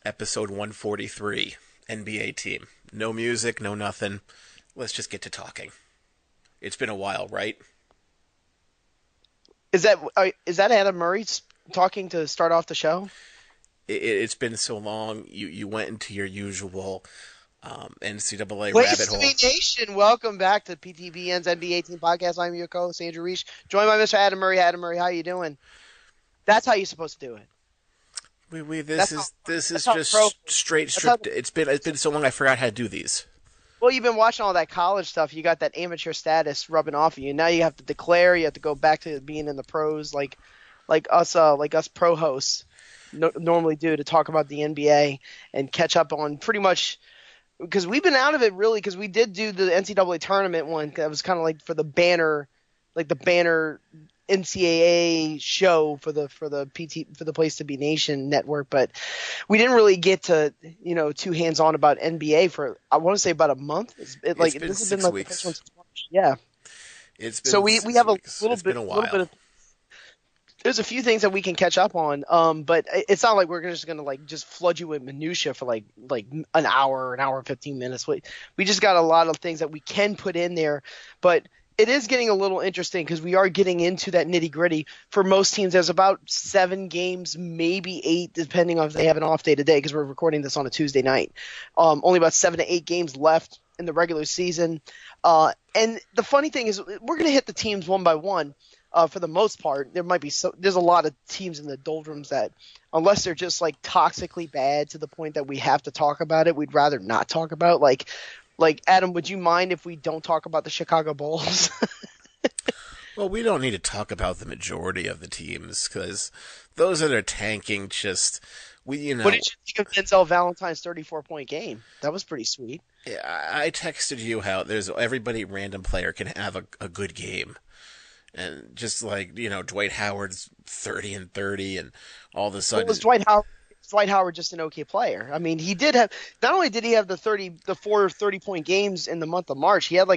Episode 143, NBA team. No music, no nothing. Let's just get to talking. It's been a while, right? Is that Adam Murray talking to start off the show? It's been so long. You went into your usual NCAA rabbit Place to hole. be nation. Welcome back to PTBN's NBA Team Podcast. I'm your co-host Andrew Riche, joined by Mr. Adam Murray. Adam Murray, how you doing? That's how you're supposed to do it. This That's is how, this is that's how pro. just straight That's how. stripped. It's been so long I forgot how to do these. Well, you've been watching all that college stuff. You got that amateur status rubbing off of you. Now you have to declare. You have to go back to being in the pros, like us pro hosts normally do to talk about the NBA and catch up on pretty much. Because we've been out of it really, because we did do the NCAA tournament one. That was kind of like for the banner, like the banner NCAA show for the Place to Be Nation network. But we didn't really get to too hands on about NBA for, I want to say, about a month. It's been This has been 6 like the weeks. first one since March. Yeah. It's been So we six have a weeks. little It's bit been a a little bit while. of, there's a few things that we can catch up on, but it's not like we're just gonna like just flood you with minutia for like an hour and 15 minutes. We just got a lot of things that we can put in there, but it is getting a little interesting because we are getting into that nitty gritty. For most teams, there's about 7 games, maybe 8, depending on if they have an off day today, because we're recording this on a Tuesday night. Only about 7 to 8 games left in the regular season, and the funny thing is we're gonna hit the teams one by one. For the most part, there's a lot of teams in the doldrums that, unless they're just like toxically bad to the point that we have to talk about it, we'd rather not talk about. Like Adam, would you mind if we don't talk about the Chicago Bulls? Well, we don't need to talk about the majority of the teams because those that are tanking just What did you think of Denzel Valentine's 34-point game? That was pretty sweet. I texted you how there's everybody random player can have a good game. And just like, Dwight Howard's 30 and 30 and all of a What sudden was Dwight Howard? Dwight Howard just an okay player? I mean, he did have, not only did he have the 4 30-point games in the month of March, he had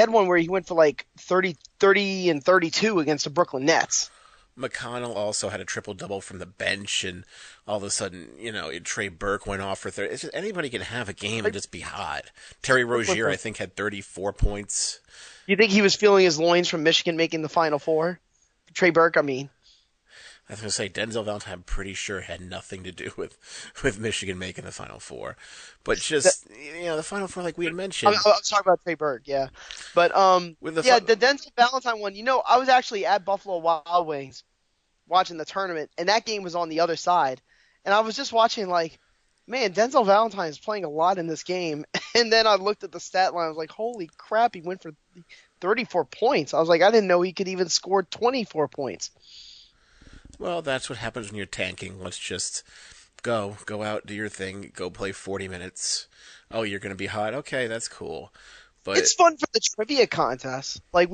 one where he went for like 30 and 32 against the Brooklyn Nets. McConnell also had a triple-double from the bench and all of a sudden, Trey Burke went off for 30. It's just anybody can have a game and just be hot. Terry Rozier, I think, had 34 points. You think he was feeling his loins from Michigan making the Final Four? Trey Burke, I mean. I was going to say, Denzel Valentine, I'm pretty sure, had nothing to do with Michigan making the Final Four. But just, the Final Four, like we had mentioned. I was talking about Trey Burke, yeah. But, the Denzel Valentine one, I was actually at Buffalo Wild Wings watching the tournament, and that game was on the other side. And I was just watching, like, man, Denzel Valentine is playing a lot in this game. And then I looked at the stat line. I was like, holy crap, he went for 34 points. I was like, I didn't know he could even score 24 points. Well, that's what happens when you're tanking. Let's just go out, do your thing, go play 40 minutes. Oh, you're going to be hot? Okay, that's cool. But it's fun for the trivia contest. Like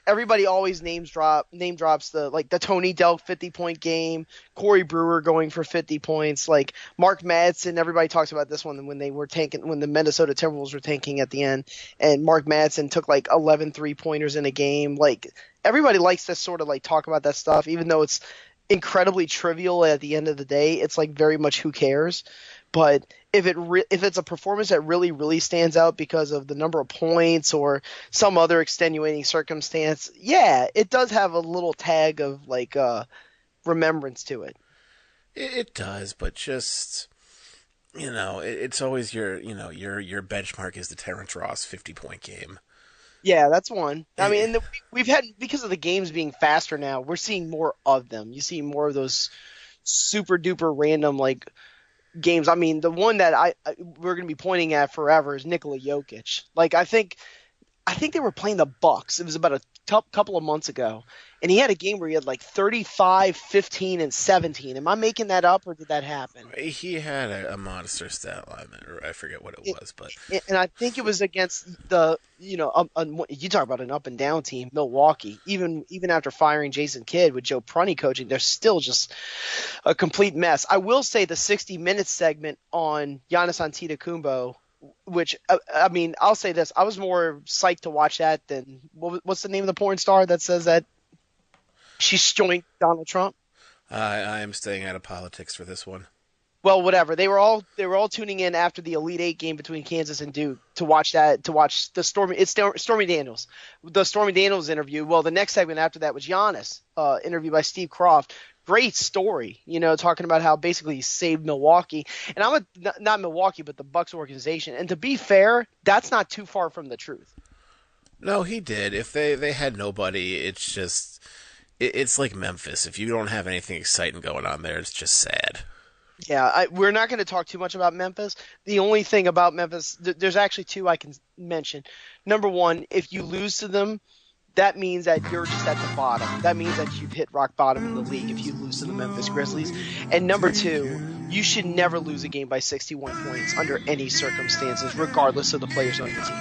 everybody always name drops the Tony Delk 50-point game, Corey Brewer going for 50 points, like Mark Madsen. Everybody talks about this one when they were tanking, when the Minnesota Timberwolves were tanking at the end, and Mark Madsen took like 11 3-pointers in a game. Like everybody likes to sort of like talk about that stuff, even though it's incredibly trivial at the end of the day. It's like very much who cares. But if it's a performance that really, really stands out because of the number of points or some other extenuating circumstance, yeah, it does have a little tag of like remembrance to it. It does, but just it's always your benchmark is the Terrence Ross 50-point game. Yeah, that's one. I mean, we've had, because of the games being faster now, we're seeing more of them. You see more of those super duper random like games. I mean, the one that we're going to be pointing at forever is Nikola Jokic. Like, I think they were playing the Bucks. It was about a couple of months ago, and he had a game where he had like 35, 15, and 17. Am I making that up, or did that happen? He had a monster stat line, or I forget what it was, but and I think it was against the you talk about an up and down team, Milwaukee. Even after firing Jason Kidd with Joe Prunty coaching, they're still just a complete mess. I will say the 60 Minutes segment on Giannis Antetokounmpo, which, I mean, I'll say this. I was more psyched to watch that than – what's the name of the porn star that says that she's joined Donald Trump? I am staying out of politics for this one. Well, whatever. They were all tuning in after the Elite Eight game between Kansas and Duke to watch the Stormy. It's Stormy Daniels, the Stormy Daniels interview. Well, the next segment after that was Giannis, interview by Steve Croft. Great story, talking about how basically he saved Milwaukee, and not Milwaukee, but the Bucks organization. And to be fair, that's not too far from the truth. No, he did. If they had nobody, it's just it's like Memphis. If you don't have anything exciting going on there, it's just sad. Yeah, we're not going to talk too much about Memphis. The only thing about Memphis, there's actually two I can mention. Number one, if you lose to them, that means that you're just at the bottom. That means that you've hit rock bottom in the league if you lose to the Memphis Grizzlies. And number two, you should never lose a game by 61 points under any circumstances, regardless of the players on your team.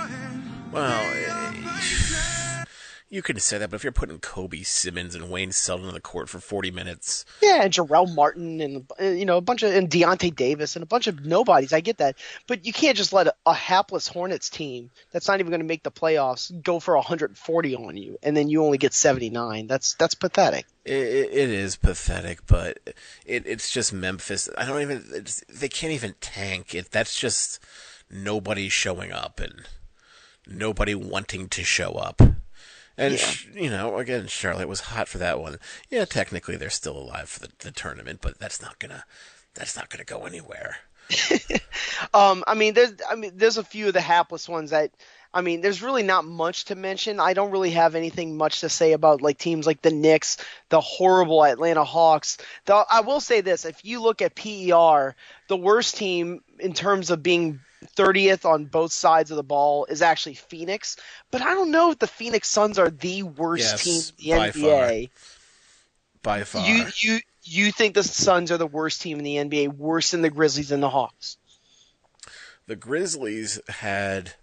Well, you could say that, but if you're putting Kobe Simmons and Wayne Selden on the court for 40 minutes. Yeah, and Jarrell Martin and a bunch of and Deontay Davis and a bunch of nobodies. I get that, but you can't just let a hapless Hornets team that's not even going to make the playoffs go for 140 on you, and then you only get 79. That's pathetic. It is pathetic, but it's just Memphis. They can't even tank it. That's just nobody showing up and nobody wanting to show up. And, again, Charlotte was hot for that one. Yeah, technically they're still alive for the tournament, but that's not gonna go anywhere. There's a few of the hapless ones that, there's really not much to mention. I don't really have anything much to say about like teams like the Knicks, the horrible Atlanta Hawks. I will say this: if you look at PER, the worst team in terms of being 30th on both sides of the ball is actually Phoenix, but I don't know if the Phoenix Suns are the worst team in the NBA. By far. You think the Suns are the worst team in the NBA, worse than the Grizzlies and the Hawks? The Grizzlies had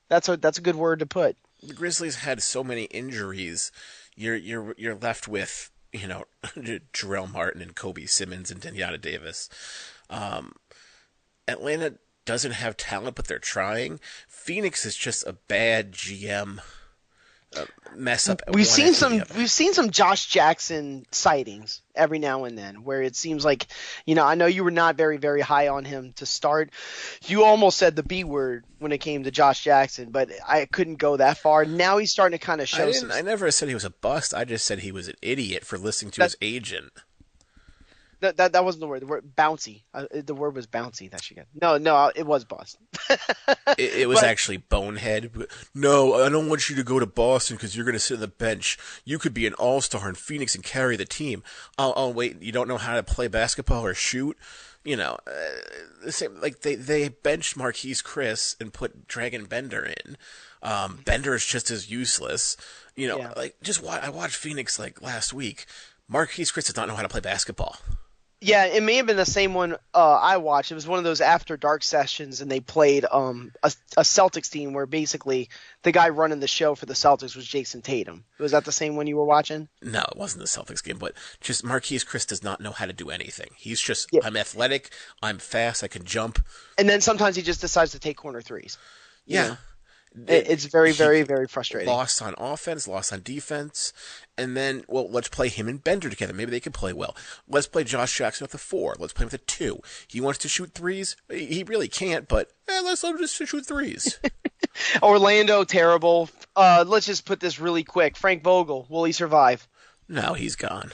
that's a good word to put. The Grizzlies had so many injuries. You're left with Jarrell Martin and Kobe Simmons and Deontay Davis. Atlanta doesn't have talent, but they're trying. Phoenix is just a bad GM mess up. We've seen some Josh Jackson sightings every now and then, where it seems like, I know you were not very, very high on him to start. You almost said the B word when it came to Josh Jackson, but I couldn't go that far. Now he's starting to kind of show. I never said he was a bust. I just said he was an idiot for listening to his agent. That wasn't the word. The word bouncy. The word was bouncy that she got. No, it was Boston. it was actually bonehead. No, I don't want you to go to Boston because you're going to sit on the bench. You could be an all-star in Phoenix and carry the team. Oh, wait, you don't know how to play basketball or shoot? The same. Like they benched Marquise Chris and put Dragon Bender in. Bender is just as useless. I watched Phoenix like last week. Marquise Chris does not know how to play basketball. Yeah, it may have been the same one I watched. It was one of those after dark sessions, and they played a Celtics team where basically the guy running the show for the Celtics was Jason Tatum. Was that the same one you were watching? No, it wasn't the Celtics game, but just Marquise Chris does not know how to do anything. He's just, I'm athletic, I'm fast, I can jump. And then sometimes he just decides to take corner threes. Yeah. It's very, very, very frustrating. Lost on offense, lost on defense. And then, let's play him and Bender together. Maybe they could play well. Let's play Josh Jackson with a 4. Let's play him with a 2. He wants to shoot threes. He really can't, but let's let him just shoot threes. Orlando, terrible. Let's just put this really quick. Frank Vogel, will he survive? No, he's gone.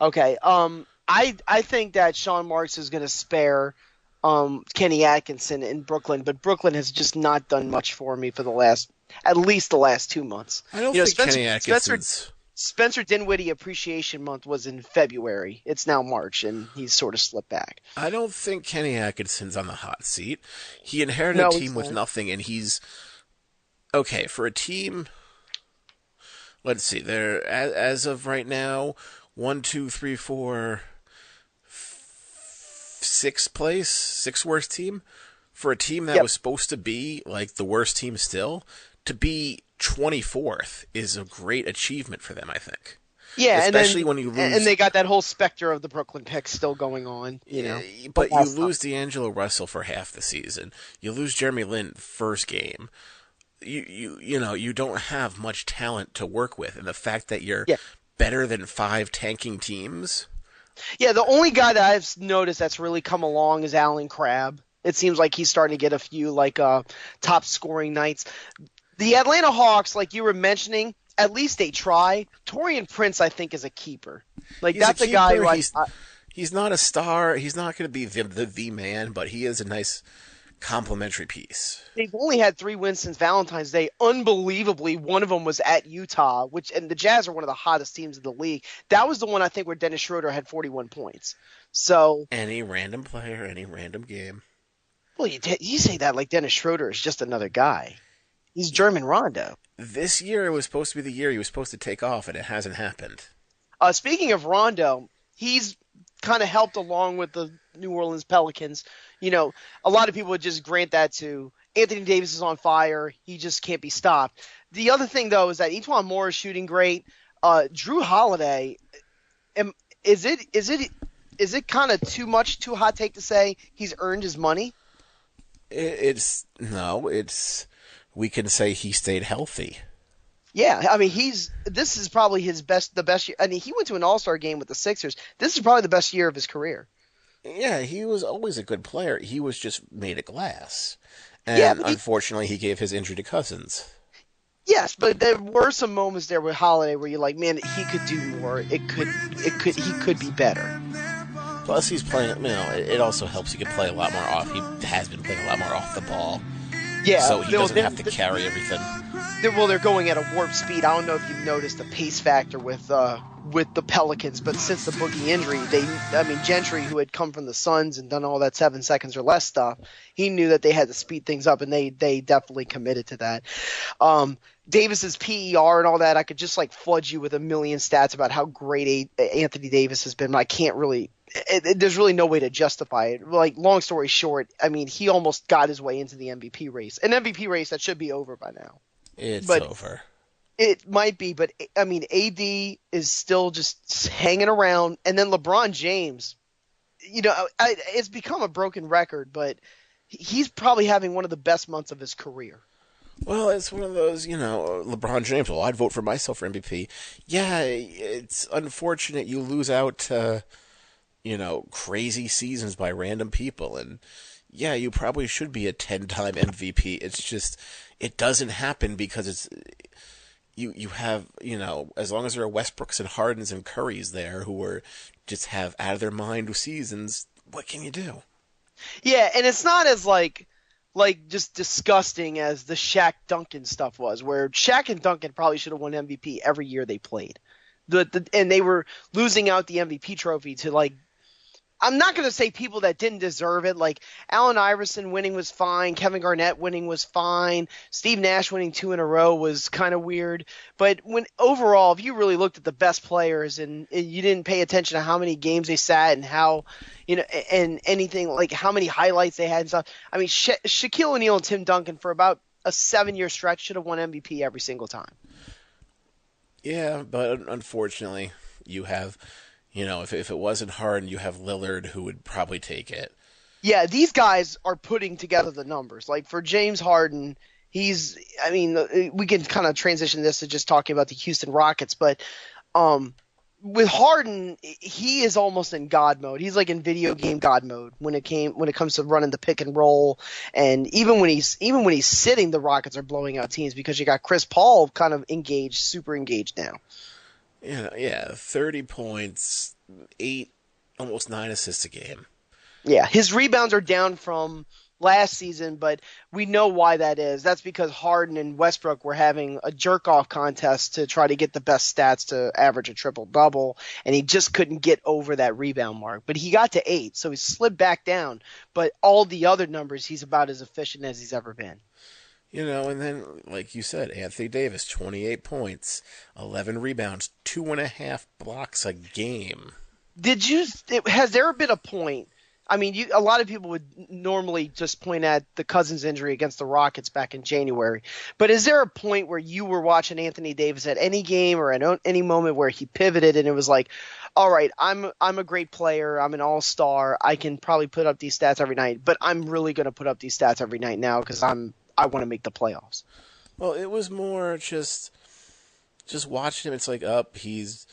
Okay. I think that Sean Marks is going to spare Kenny Atkinson in Brooklyn, but Brooklyn has just not done much for me for at least the last 2 months. I don't think Kenny Atkinson's... Spencer Dinwiddie Appreciation Month was in February. It's now March, and he's sort of slipped back. I don't think Kenny Atkinson's on the hot seat. He inherited a team with nothing, and he's... Okay, for a team... Let's see, they're, as of right now, 1, 2, 3, 4... sixth place, sixth worst team. For a team that was supposed to be like the worst team still, to be 24th is a great achievement for them, I think. Yeah, especially when you lose. And they got that whole specter of the Brooklyn picks still going on, But you lose D'Angelo Russell for half the season. You lose Jeremy Lin first game. You don't have much talent to work with, and the fact that you're better than 5 tanking teams. Yeah, the only guy that I've noticed that's really come along is Alan Crabb. It seems like he's starting to get a few top scoring nights. The Atlanta Hawks, like you were mentioning, at least they try. Taurean Prince, I think, is a keeper. Like He's that's a a guy who he's not a star. He's not going to be the man, but he is a nice complimentary piece. They've only had 3 wins since Valentine's Day. Unbelievably, one of them was at Utah, and the Jazz are one of the hottest teams in the league. That was the one I think where Dennis Schroeder had 41 points. So any random player, any random game. Well, you say that like Dennis Schroeder is just another guy. He's German Rondo. This year it was supposed to be the year he was supposed to take off, and it hasn't happened. Speaking of Rondo, he's kind of helped along with the New Orleans Pelicans. You know, a lot of people would just grant that to Anthony Davis is on fire. He just can't be stopped. The other thing, though, is that Etuan Moore is shooting great. Drew Holiday, is it kind of too hot take to say he's earned his money? We can say he stayed healthy. Yeah, I mean this is probably the best year. I mean, he went to an All-Star game with the Sixers. This is probably the best year of his career. Yeah, he was always a good player. He was just made of glass. And unfortunately he gave his injury to Cousins. Yes, but there were some moments there with Holiday where you're like, man, he could do more. He could be better. Plus, he's playing. It also helps. He can play a lot more off. He has been playing a lot more off the ball. Yeah, so he doesn't have to carry everything. They're going at a warp speed. I don't know if you've noticed the pace factor with the Pelicans, but since the Boogie injury, Gentry, who had come from the Suns and done all that 7 seconds or less stuff, he knew that they had to speed things up, and they definitely committed to that. Davis's PER and all that, I could just like flood you with a million stats about how great Anthony Davis has been, but I can't really. There's really no way to justify it. Like, long story short, I mean, he almost got his way into the MVP race. An MVP race that should be over by now. It's over. It might be, but I mean, AD is still just hanging around, and then LeBron James. It's become a broken record, but he's probably having one of the best months of his career. Well, it's one of those, LeBron James. Well, I'd vote for myself for MVP. Yeah, it's unfortunate you lose out to, crazy seasons by random people, and yeah, you probably should be a 10-time MVP. It's just it doesn't happen because you have, as long as there are Westbrooks and Hardens and Currys there who are just have out of their mind seasons, what can you do? Yeah, and it's not as like just disgusting as the Shaq Duncan stuff was, where Shaq and Duncan probably should have won MVP every year they played. And they were losing out the MVP trophy to I'm not going to say people that didn't deserve it. Like Allen Iverson winning was fine. Kevin Garnett winning was fine. Steve Nash winning 2 in a row was kind of weird. But when overall, if you really looked at the best players and you didn't pay attention to how many games they sat and how, and anything like how many highlights they had and stuff. I mean, Shaquille O'Neal and Tim Duncan for about a 7-year stretch should have won MVP every single time. Yeah, but unfortunately, you have. If it wasn't Harden, you have Lillard who would probably take it. Yeah, these guys are putting together the numbers. Like for James Harden, we can kind of transition this to just talking about the Houston Rockets, but with Harden, he is almost in God mode. He's like in video game God mode when it comes to running the pick and roll, and even when he's sitting, the Rockets are blowing out teams because you got Chris Paul kind of super engaged now. 30 points, 8, almost 9 assists a game. Yeah, his rebounds are down from last season, but we know why that is. That's because Harden and Westbrook were having a jerk-off contest to try to get the best stats to average a triple-double, and he just couldn't get over that rebound mark. But he got to 8, so he slid back down. But all the other numbers, he's about as efficient as he's ever been. And then, like you said, Anthony Davis, 28 points, 11 rebounds, 2.5 blocks a game. Has there been a point? I mean, a lot of people would normally just point at the Cousins injury against the Rockets back in January. But is there a point where you were watching Anthony Davis at any game or at any moment where he pivoted and it was like, all right, I'm a great player. I'm an all-star. I can probably put up these stats every night, but I'm really going to put up these stats every night now because I want to make the playoffs. Well, it was more just watching him. It's like, he's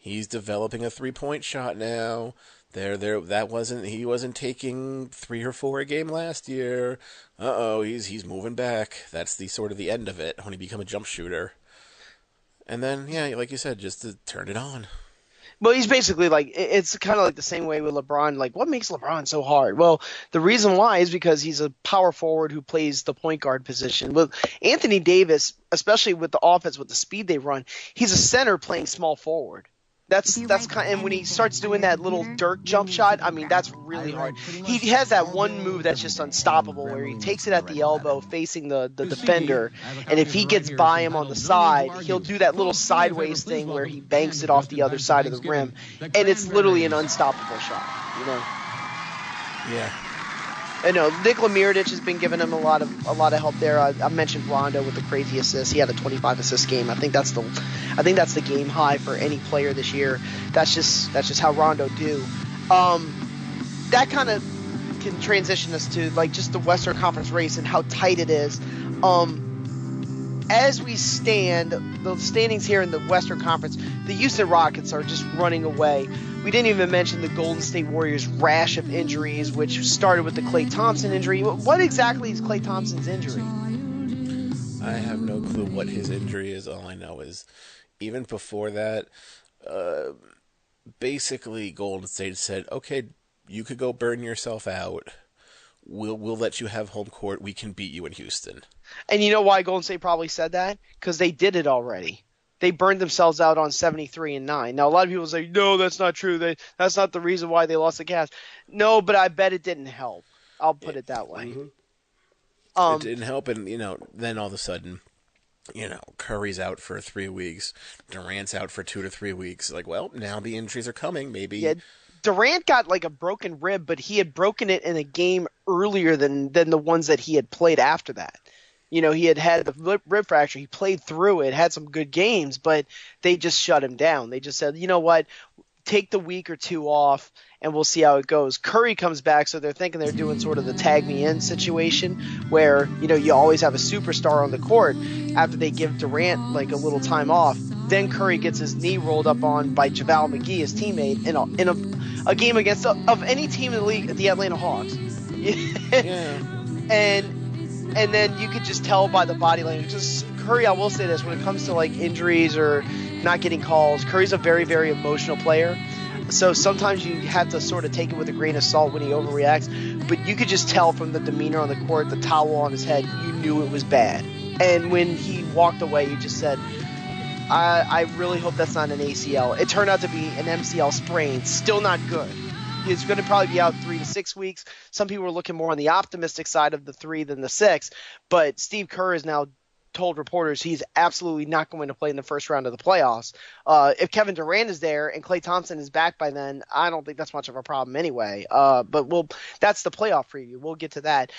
He's developing a 3-point shot now. He wasn't taking 3 or 4 a game last year. He's moving back. That's the sort of the end of it when he become a jump shooter. And then, yeah, like you said, just to turn it on. Well, he's basically like, it's kind of like the same way with LeBron. Like, what makes LeBron so hard? Well, the reason why is because he's a power forward who plays the point guard position. With Anthony Davis, especially with the offense, with the speed they run, he's a center playing small forward. That's kind, and when he starts doing that little Dirk jump shot, I mean, that's really hard. He has that one move that's just unstoppable, where he takes it at the elbow facing the defender, and if he gets by him on the side, he'll do that little sideways thing where he banks it off the other side of the rim, and it's literally an unstoppable shot, you know. Yeah. I know Nikola Mirotic has been giving him a lot of help there. I mentioned Rondo with the crazy assists. He had a 25 assist game. I think that's the game high for any player this year. That's just how Rondo do. That kind of can transition us to like just the Western Conference race and how tight it is. As we stand, the standings here in the Western Conference, the Houston Rockets are just running away. We didn't even mention the Golden State Warriors' rash of injuries, which started with the Klay Thompson injury. What exactly is Klay Thompson's injury? I have no clue what his injury is. All I know is even before that, basically Golden State said, okay, you could go burn yourself out. We'll let you have home court. We can beat you in Houston. And you know why Golden State probably said that? Because they did it already. They burned themselves out on 73-9. Now, a lot of people say, no, that's not true. That's not the reason why they lost the Cavs. No, but I bet it didn't help. I'll put it that way. Mm-hmm. It didn't help, and, then all of a sudden, Curry's out for 3 weeks. Durant's out for 2 to 3 weeks. Like, well, now the injuries are coming. Maybe. Yeah, Durant got like a broken rib, but he had broken it in a game earlier than the ones that he had played after that. He had the rib fracture. He played through it, had some good games, but they just shut him down. They just said, you know what, take the week or 2 off, and we'll see how it goes. Curry comes back, so they're thinking they're doing sort of the tag me in situation where, you always have a superstar on the court after they give Durant like a little time off. Then Curry gets his knee rolled up on by JaVale McGee, his teammate, in a game against of any team in the league, the Atlanta Hawks. Yeah. And then you could just tell by the body language. Just Curry, I will say this, when it comes to like injuries or not getting calls, Curry's a very, very emotional player. So sometimes you have to sort of take it with a grain of salt when he overreacts. But you could just tell from the demeanor on the court, the towel on his head, you knew it was bad. And when he walked away, you just said, I really hope that's not an ACL. It turned out to be an MCL sprain. Still not good. He's going to probably be out 3 to 6 weeks. Some people are looking more on the optimistic side of the 3 than the 6. But Steve Kerr has now told reporters he's absolutely not going to play in the first round of the playoffs. If Kevin Durant is there and Klay Thompson is back by then, I don't think that's much of a problem anyway. But that's the playoff preview. We'll get to that.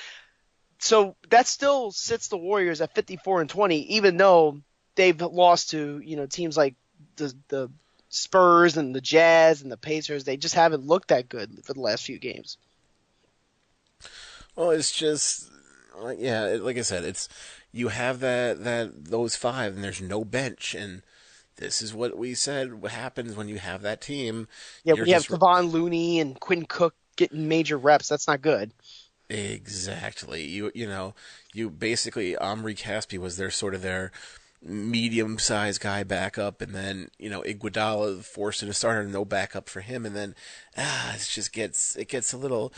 So that still sits the Warriors at 54-20, even though they've lost to teams like the Spurs and the Jazz and the Pacers. They just haven't looked that good for the last few games. Well, it's just like I said, it's you have those 5 and there's no bench, and this is what we said what happens when you have that team. Yeah, when you have Kevon Looney and Quinn Cook getting major reps, that's not good. Exactly. You basically Omri Caspi was their medium-sized guy backup, and then Iguodala forced into starter, no backup for him, and then it gets a little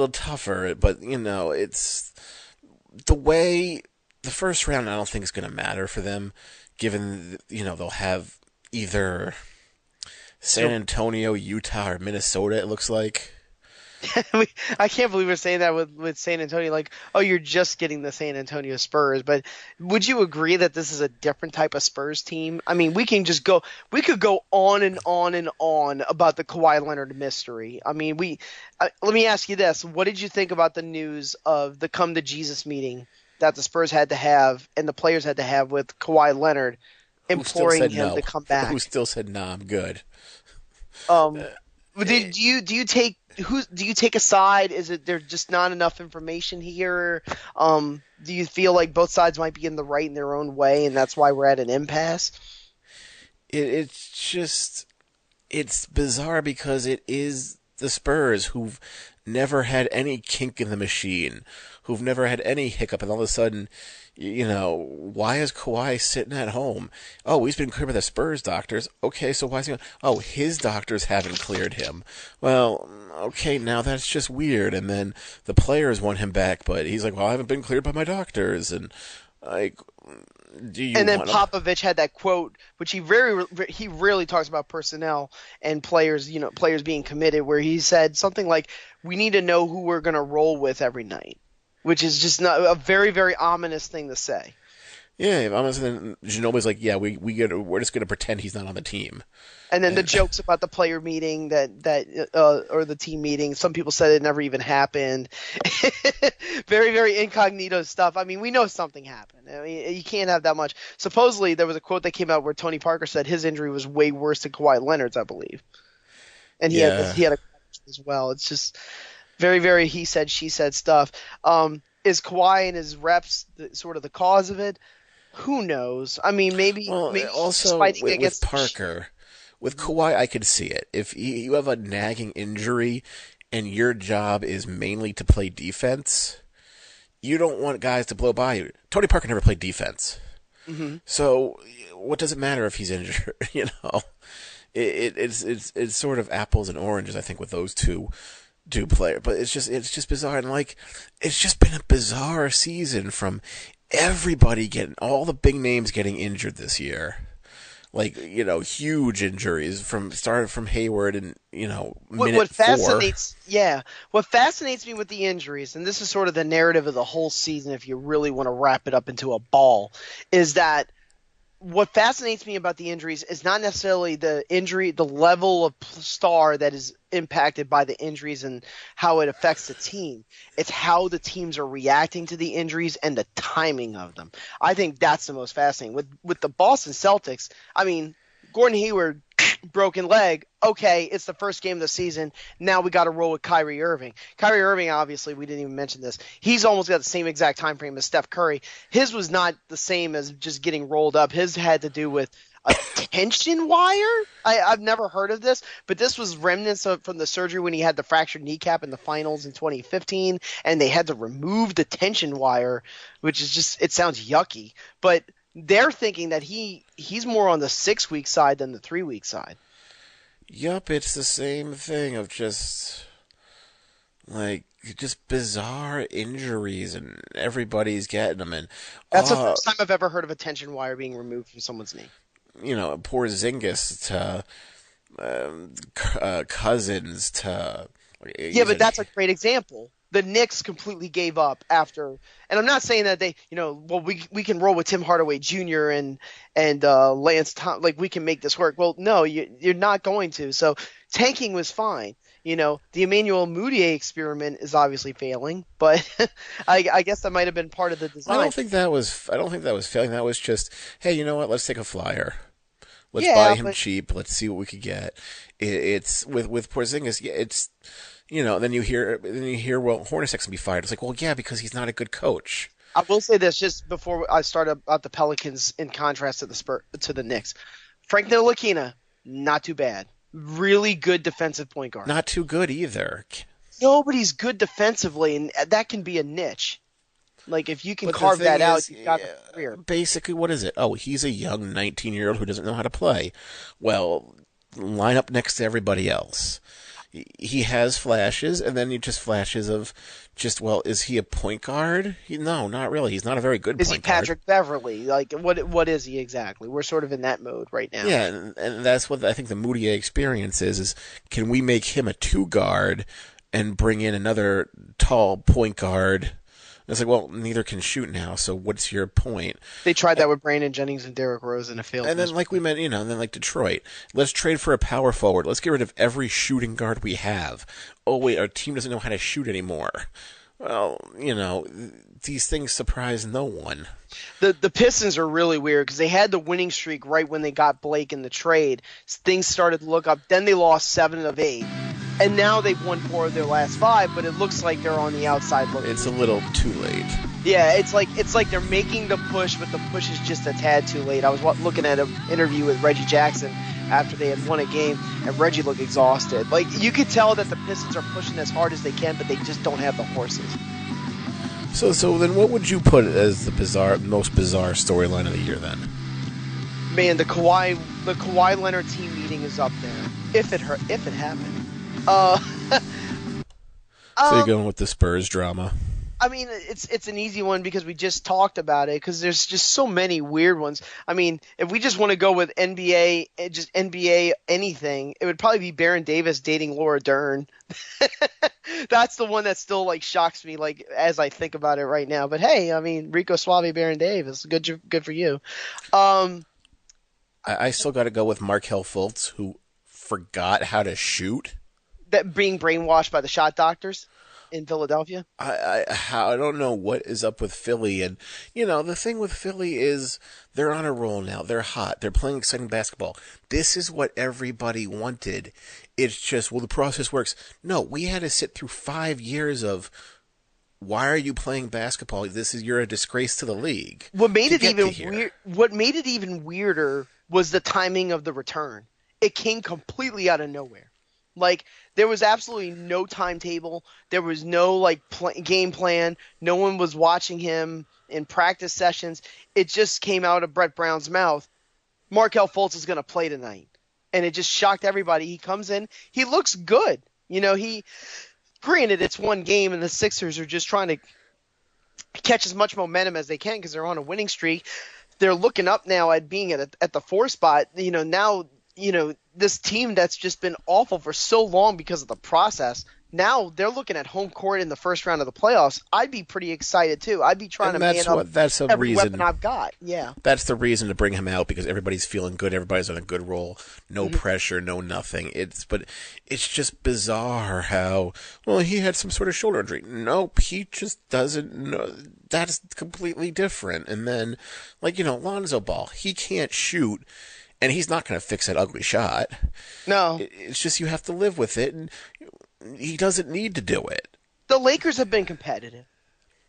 tougher. But it's the way the first round. I don't think is going to matter for them, given they'll have either San Antonio, Utah, or Minnesota. It looks like. I can't believe we're saying that with San Antonio. Like, oh, you're just getting the San Antonio Spurs. But would you agree that this is a different type of Spurs team? I mean, we could go on and on and on about the Kawhi Leonard mystery. I mean, let me ask you this. What did you think about the news of the come to Jesus meeting that the Spurs had to have and the players had to have with Kawhi Leonard imploring him to come back? Who still said, "Nah, I'm good." Do you take a side? Is it there's just not enough information here? Do you feel like both sides might be in the right in their own way, and that's why we're at an impasse? It's just it's bizarre because it is the Spurs who've never had any kink in the machine, who've never had any hiccup, and all of a sudden, why is Kawhi sitting at home? Oh, he's been cleared by the Spurs doctors. Okay, so why is he? Oh, his doctors haven't cleared him. Well, okay, now that's just weird. And then the players want him back, but he's like, well, I haven't been cleared by my doctors, and like. And then Popovich had that quote, which he rarely talks about personnel and players, players being committed, where he said something like, "We need to know who we're going to roll with every night," which is just not a very, very ominous thing to say. Yeah, honestly, Ginobili's like, yeah, we're just gonna pretend he's not on the team. And then the jokes about the player meeting or the team meeting, some people said it never even happened. Very, very incognito stuff. I mean, we know something happened. I mean, you can't have that much. Supposedly, there was a quote that came out where Tony Parker said his injury was way worse than Kawhi Leonard's, I believe. And he had a as well. It's just very, very he said, she said stuff. Is Kawhi and his reps sort of the cause of it? Who knows? I mean, maybe also with Parker, with Kawhi, I could see it. If you have a nagging injury and your job is mainly to play defense, you don't want guys to blow by you. Tony Parker never played defense, so what does it matter if he's injured? It's sort of apples and oranges, I think, with those two players. But it's just bizarre, and it's just been a bizarre season from everybody all the big names getting injured this year. Huge injuries started from Hayward and, minute 4. What fascinates me with the injuries, and this is sort of the narrative of the whole season if you really want to wrap it up into a ball, is that what fascinates me about the injuries is not necessarily the level of star that is impacted by the injuries and how it affects the team. It's how the teams are reacting to the injuries and the timing of them. I think that's the most fascinating. With the Boston Celtics, I mean, Gordon Hayward, broken leg. Okay, it's the first game of the season. Now we got to roll with Kyrie Irving. Kyrie Irving, obviously, we didn't even mention this. He's almost got the same exact time frame as Steph Curry. His was not the same as just getting rolled up. His had to do with a tension wire. I've never heard of this, but this was remnants from the surgery when he had the fractured kneecap in the finals in 2015, and they had to remove the tension wire, which is just, it sounds yucky, but they're thinking that he's more on the 6-week side than the 3-week side. Yup, it's the same thing of just bizarre injuries, and everybody's getting them. And that's the first time I've ever heard of a tension wire being removed from someone's knee. Poor Zingis to Cousins to. Yeah, but that's a great example. The Knicks completely gave up after, and I'm not saying that they, we can roll with Tim Hardaway Jr. and Lance Thomas, we can make this work. Well, no, you're not going to. So tanking was fine. The Emmanuel Mudiay experiment is obviously failing, but I guess that might have been part of the design. I don't think that was failing. That was just, hey, you know what? Let's take a flyer. Let's buy him cheap. Let's see what we could get. It's with Porzingis. It's. Then you hear, well, Hornacek's gonna be fired. It's like, well, yeah, because he's not a good coach. I will say this just before I start about the Pelicans in contrast to the Knicks. Frank Ntilikina, not too bad. Really good defensive point guard. Not too good either. Nobody's good defensively, and that can be a niche. If you can carve that out, you've got a career. Basically, what is it? Oh, he's a young 19-year-old who doesn't know how to play. Well, line up next to everybody else. He has flashes, and then you just flashes of is he a point guard? No, not really. He's not a very good point guard. Is he Patrick Beverley? What is he exactly? We're sort of in that mode right now. Yeah, and that's what I think the Mudiay experience is can we make him a 2-guard and bring in another tall point guard? It's like, well, neither can shoot now, so what's your point? They tried that with Brandon Jennings and Derrick Rose in a field. And then, we meant, and then Detroit. Let's trade for a power forward. Let's get rid of every shooting guard we have. Oh, wait, our team doesn't know how to shoot anymore. Well, these things surprise no one. The Pistons are really weird because they had the winning streak right when they got Blake in the trade. Things started to look up. Then they lost 7 of 8. And now they've won 4 of their last 5, but it looks like they're on the outside looking. It's a little too late. Yeah, it's like they're making the push, but the push is just a tad too late. I was looking at an interview with Reggie Jackson after they had won a game, and Reggie looked exhausted. Like, you could tell that the Pistons are pushing as hard as they can, but they just don't have the horses. So then, what would you put as the most bizarre storyline of the year then? Man, the Kawhi Leonard team meeting is up there. If it happened. So you're going with the Spurs drama? I mean, it's an easy one because we just talked about it, because there's just so many weird ones. I mean, if we just want to go with NBA, just NBA anything, it would probably be Baron Davis dating Laura Dern. That's the one that still like shocks me, like, as I think about it right now. But hey, I mean, Rico Suave, Baron Davis, good for you. I still got to go with Markelle Fultz, who forgot how to shoot. That being brainwashed by the shot doctors in Philadelphia. I don't know what is up with Philly, and the thing with Philly is they're on a roll now. They're hot. They're playing exciting basketball. This is what everybody wanted. It's just, the process works. No, we had to sit through 5 years of, why are you playing basketball? You're a disgrace to the league. What made it even weirder was the timing of the return. It came completely out of nowhere. Like, there was absolutely no timetable. There was no game plan. No one was watching him in practice sessions. It just came out of Brett Brown's mouth. Markelle Fultz is going to play tonight. And it just shocked everybody. He comes in. He looks good. Granted, it's one game, and the Sixers are just trying to catch as much momentum as they can because they're on a winning streak. They're looking up now at being at the 4 spot. Now, this team that's just been awful for so long because of the process, now they're looking at home court in the first round of the playoffs. I'd be pretty excited too. I'd be trying to man up every weapon I've got. Yeah, that's the reason to bring him out, because everybody's feeling good. Everybody's on a good roll. No pressure, no nothing. But it's just bizarre how, he had some sort of shoulder injury. Nope, he just doesn't know. That's completely different. And then, Lonzo Ball, he can't shoot. And he's not going to fix that ugly shot. No. It's just, you have to live with it, and he doesn't need to do it. The Lakers have been competitive.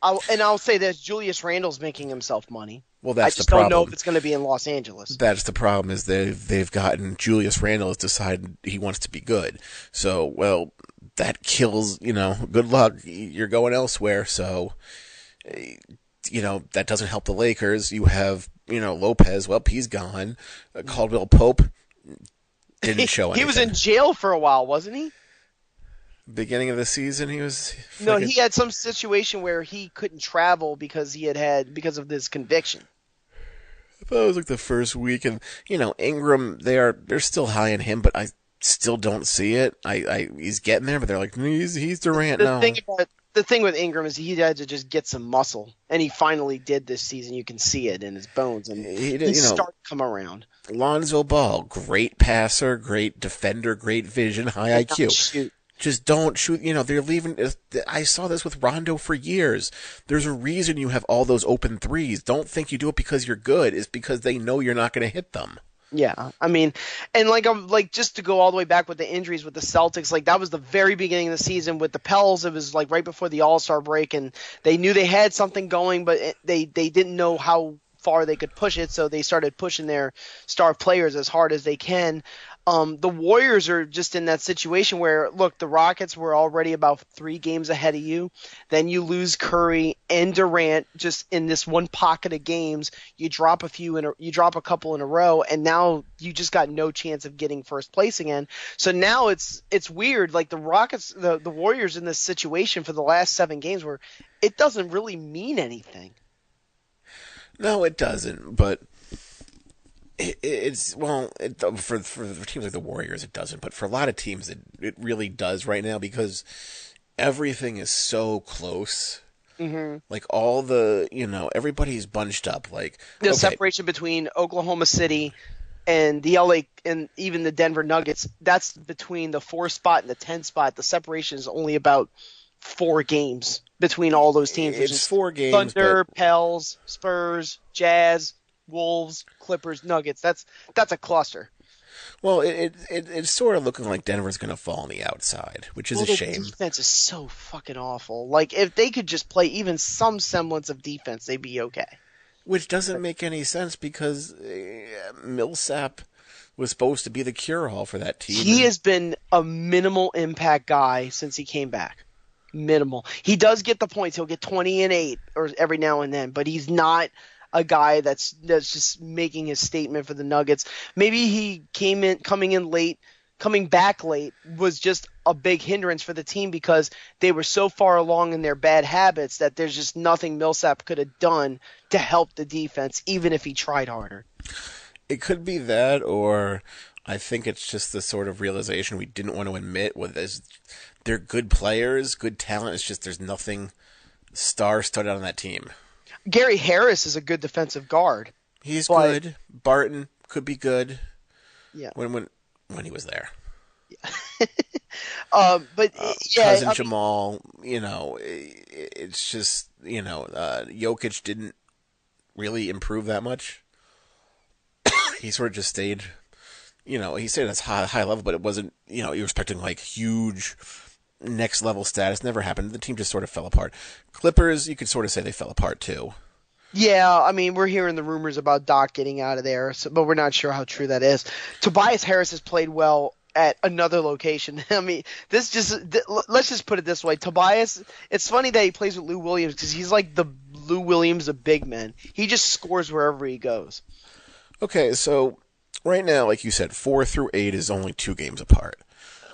I'll say this, Julius Randle's making himself money. Well, that's the I problem. just don't know if it's going to be in Los Angeles. That's the problem, is they've gotten Julius Randle has decided he wants to be good. So, that kills, good luck. You're going elsewhere, so, that doesn't help the Lakers. You have, Lopez, he's gone. Caldwell Pope didn't show anything. He was in jail for a while, wasn't he? Beginning of the season, he was... No, he had some situation where he couldn't travel because because of this conviction. I thought it was the first week, and, Ingram, they're still high on him, but I still don't see it. He's getting there, but they're like, he's Durant now. The thing with Ingram is he had to just get some muscle, and he finally did this season. You can see it in his bones, and he's starting to come around. Lonzo Ball, great passer, great defender, great vision, high IQ. Shoot. Just don't shoot. They're leaving. I saw this with Rondo for years. There's a reason you have all those open threes. Don't think you do it because you're good. It's because they know you're not going to hit them. Yeah, I mean, and just to go all the way back with the injuries with the Celtics, that was the very beginning of the season with the Pels. It was right before the All-Star break, and they knew they had something going, but they didn't know how far they could push it, so they started pushing their star players as hard as they can. The Warriors are just in that situation where, look, the Rockets were already about 3 games ahead of you. Then you lose Curry and Durant just in this one pocket of games. You drop a couple in a row, and now you just got no chance of getting first place again. So now it's weird. The Rockets, the Warriors in this situation for the last 7 games where it doesn't really mean anything. No, it doesn't, but for teams like the Warriors it doesn't, but for a lot of teams it really does right now, because everything is so close. Mm-hmm. All the everybody's bunched up. The separation between Oklahoma City and the LA and even the Denver Nuggets, that's between the 4 spot and the 10 spot. The separation is only about 4 games between all those teams. It's 4 games. Thunder, Pels, Spurs, Jazz, Wolves, Clippers, Nuggets. That's a cluster. Well, it's sort of looking like Denver's going to fall on the outside, which is a The shame. defense is so fucking awful. Like, if they could just play even some semblance of defense, they'd be okay. Which doesn't make any sense because Millsap was supposed to be the cure-all for that team. He has been a minimal impact guy since he came back. Minimal. He does get the points. He'll get 20 and 8 or every now and then, but he's not a guy that's just making his statement for the Nuggets. Maybe he coming back late was just a big hindrance for the team because they were so far along in their bad habits that there's just nothing Millsap could have done to help the defense, even if he tried harder. It could be that, or I think it's just the sort of realization we didn't want to admit with they're good players, good talent. It's just there's nothing star-studded on that team. Gary Harris is a good defensive guard. He's good. Barton could be good. Yeah. When he was there. Yeah. Cousin Jamal, it's just, Jokic didn't really improve that much. He sort of just stayed, he stayed at his high level, but it wasn't, you were expecting like huge next level status. Never happened. The team just sort of fell apart. Clippers, you could sort of say they fell apart too. Yeah, I mean, we're hearing the rumors about Doc getting out of there, but we're not sure how true that is. Tobias Harris has played well at another location. I mean, let's just put it this way. Tobias, it's funny that he plays with Lou Williams because he's like the Lou Williams of big men. He just scores wherever he goes. Okay, so right now, like you said, 4 through 8 is only 2 games apart.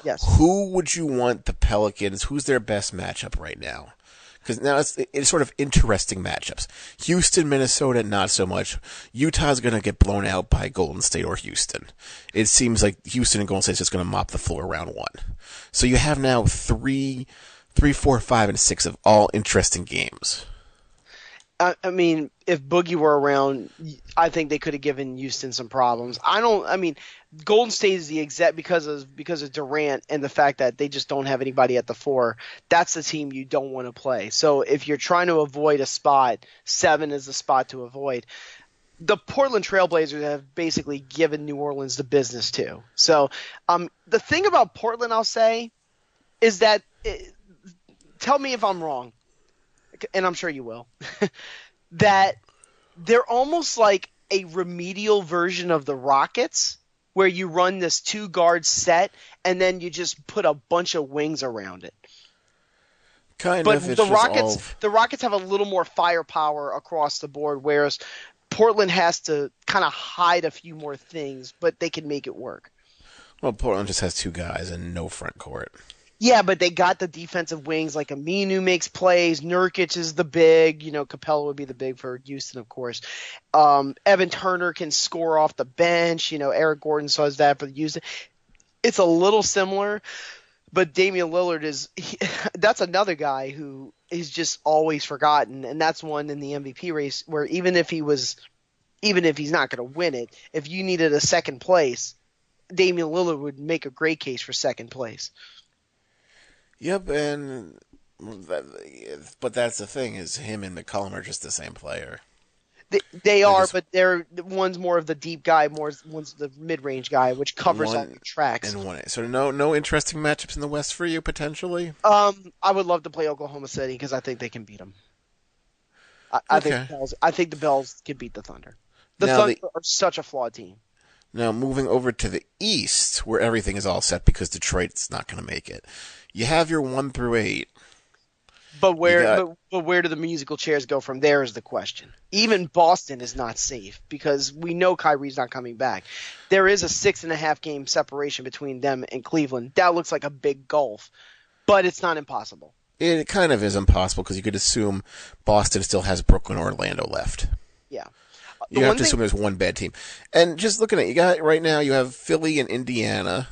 Yes. Who would you want the Pelicans? Who's their best matchup right now? Because now it's sort of interesting matchups. Houston, Minnesota, not so much. Utah's going to get blown out by Golden State or Houston. It seems like Houston and Golden State's just going to mop the floor round 1. So you have now 3, 4, 5, and 6 of all interesting games. I mean, if Boogie were around, I think they could have given Houston some problems. Golden State is the exact because of Durant and the fact that they just don't have anybody at the 4. That's the team you don't want to play. So if you're trying to avoid a spot, 7 is the spot to avoid. The Portland Trailblazers have basically given New Orleans the business too. So the thing about Portland, I'll say, is that tell me if I'm wrong, and I'm sure you will, that they're almost like a remedial version of the Rockets where you run this 2-guard set and then you just put a bunch of wings around it. But the Rockets have a little more firepower across the board, whereas Portland has to kind of hide a few more things, but they can make it work. Well, Portland just has 2 guys and no front court. Yeah, but they got the defensive wings, like Aminu makes plays. Nurkic is the big. Capella would be the big for Houston, of course. Evan Turner can score off the bench. Eric Gordon does that for Houston. It's a little similar, but Damian Lillard that's another guy who is just always forgotten, and that's one in the MVP race where even if he's not going to win it, if you needed a second place, Damian Lillard would make a great case for second place. Yep, but that's the thing, is him and McCollum are just the same player. They are, but one's more of the deep guy, one's the mid-range guy, which covers all the tracks. So no interesting matchups in the West for you, potentially? I would love to play Oklahoma City because I think they can beat them. I think the Bells can beat the Thunder. Thunder are such a flawed team. Now, moving over to the East, where everything is all set because Detroit's not going to make it. You have your 1 through 8. But where do the musical chairs go from there is the question. Even Boston is not safe because we know Kyrie's not coming back. There is a 6.5 game separation between them and Cleveland. That looks like a big gulf, but it's not impossible. It kind of is impossible because you could assume Boston still has Brooklyn or Orlando left. Yeah. You have to assume there's one bad team. And just looking at right now, you have Philly and Indiana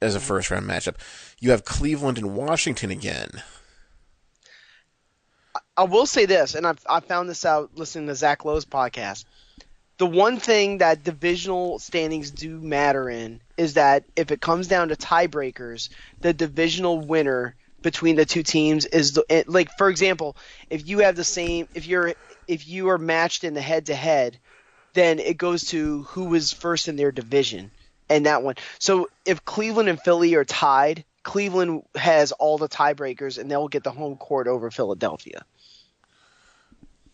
as a first-round matchup. You have Cleveland and Washington again. I will say this, and I found this out listening to Zach Lowe's podcast. The one thing that divisional standings do matter in is that if it comes down to tiebreakers, the divisional winner between the two teams is like, for example, if you are matched in the head-to-head, then it goes to who was first in their division. and that one. So if Cleveland and Philly are tied, Cleveland has all the tiebreakers, and they'll get the home court over Philadelphia.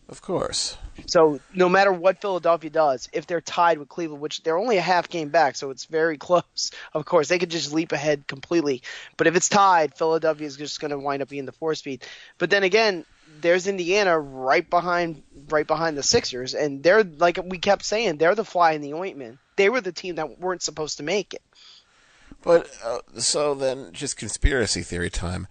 Of course. So no matter what Philadelphia does, if they're tied with Cleveland, which they're only a half game back, so it's very close, of course, they could just leap ahead completely. But if it's tied, Philadelphia is just going to wind up being the 4 speed. But then again, there's Indiana right behind the Sixers, and they're, like we kept saying, they're the fly in the ointment. They were the team that weren't supposed to make it. But so then, just conspiracy theory time.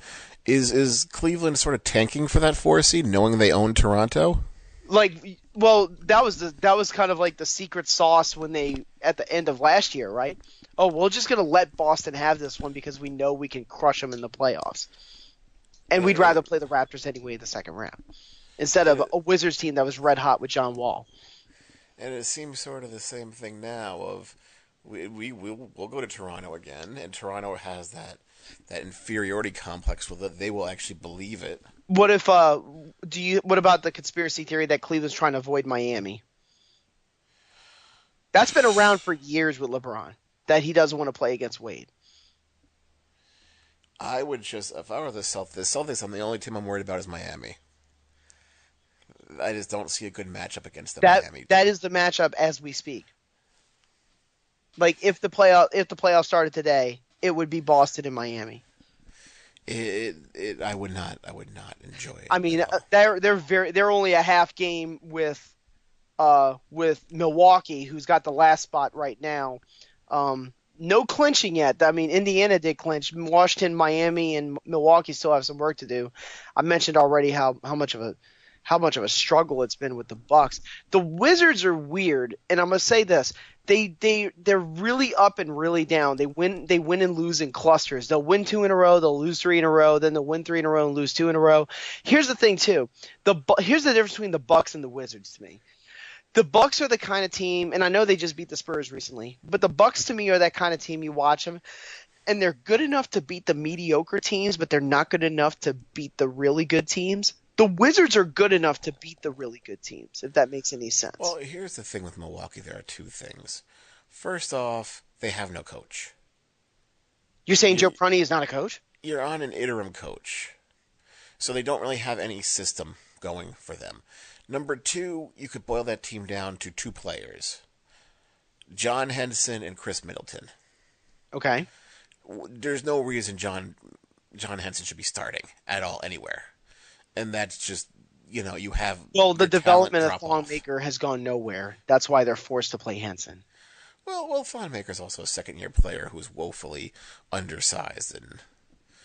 Is Cleveland sort of tanking for that 4 seed, knowing they own Toronto? That was kind of like the secret sauce when they at the end of last year, right? Oh, we're just gonna let Boston have this one because we know we can crush them in the playoffs, and we'd rather play the Raptors anyway in the second round instead of a Wizards team that was red hot with John Wall. And it seems sort of the same thing now. Of we'll go to Toronto again, and Toronto has that inferiority complex that they will actually believe it. What if what about the conspiracy theory that Cleveland's trying to avoid Miami? That's been around for years with LeBron, that he doesn't want to play against Wade. I would just, if I were the Celtics, I'm the only team I'm worried about is Miami. I just don't see a good matchup against the Miami. That is the matchup as we speak. Like if the playoffs started today, it would be Boston and Miami. I would not enjoy it. I mean, they're only a half game with Milwaukee, who's got the last spot right now. No clinching yet. I mean, Indiana did clinch. Washington, Miami, and Milwaukee still have some work to do. I mentioned already how much of a struggle it's been with the Bucks. The Wizards are weird, and I'm gonna say this: they're really up and really down. They win and lose in clusters. They'll win 2 in a row, they'll lose 3 in a row, then they'll win 3 in a row and lose 2 in a row. Here's the thing too: here's the difference between the Bucks and the Wizards to me. The Bucks are the kind of team, and I know they just beat the Spurs recently, but the Bucks to me are that kind of team. You watch them, and they're good enough to beat the mediocre teams, but they're not good enough to beat the really good teams. The Wizards are good enough to beat the really good teams, if that makes any sense. Well, here's the thing with Milwaukee. There are 2 things. First off, they have no coach. You're saying Joe Prunty is not a coach? You're on an interim coach. So they don't really have any system going for them. Number 2, you could boil that team down to 2 players. John Henson and Chris Middleton. Okay. There's no reason John Henson should be starting at all anywhere. And that's just, you have... Well, the development of Thonmaker has gone nowhere. That's why they're forced to play Henson. Well, Thonmaker's also a second-year player who's woefully undersized and...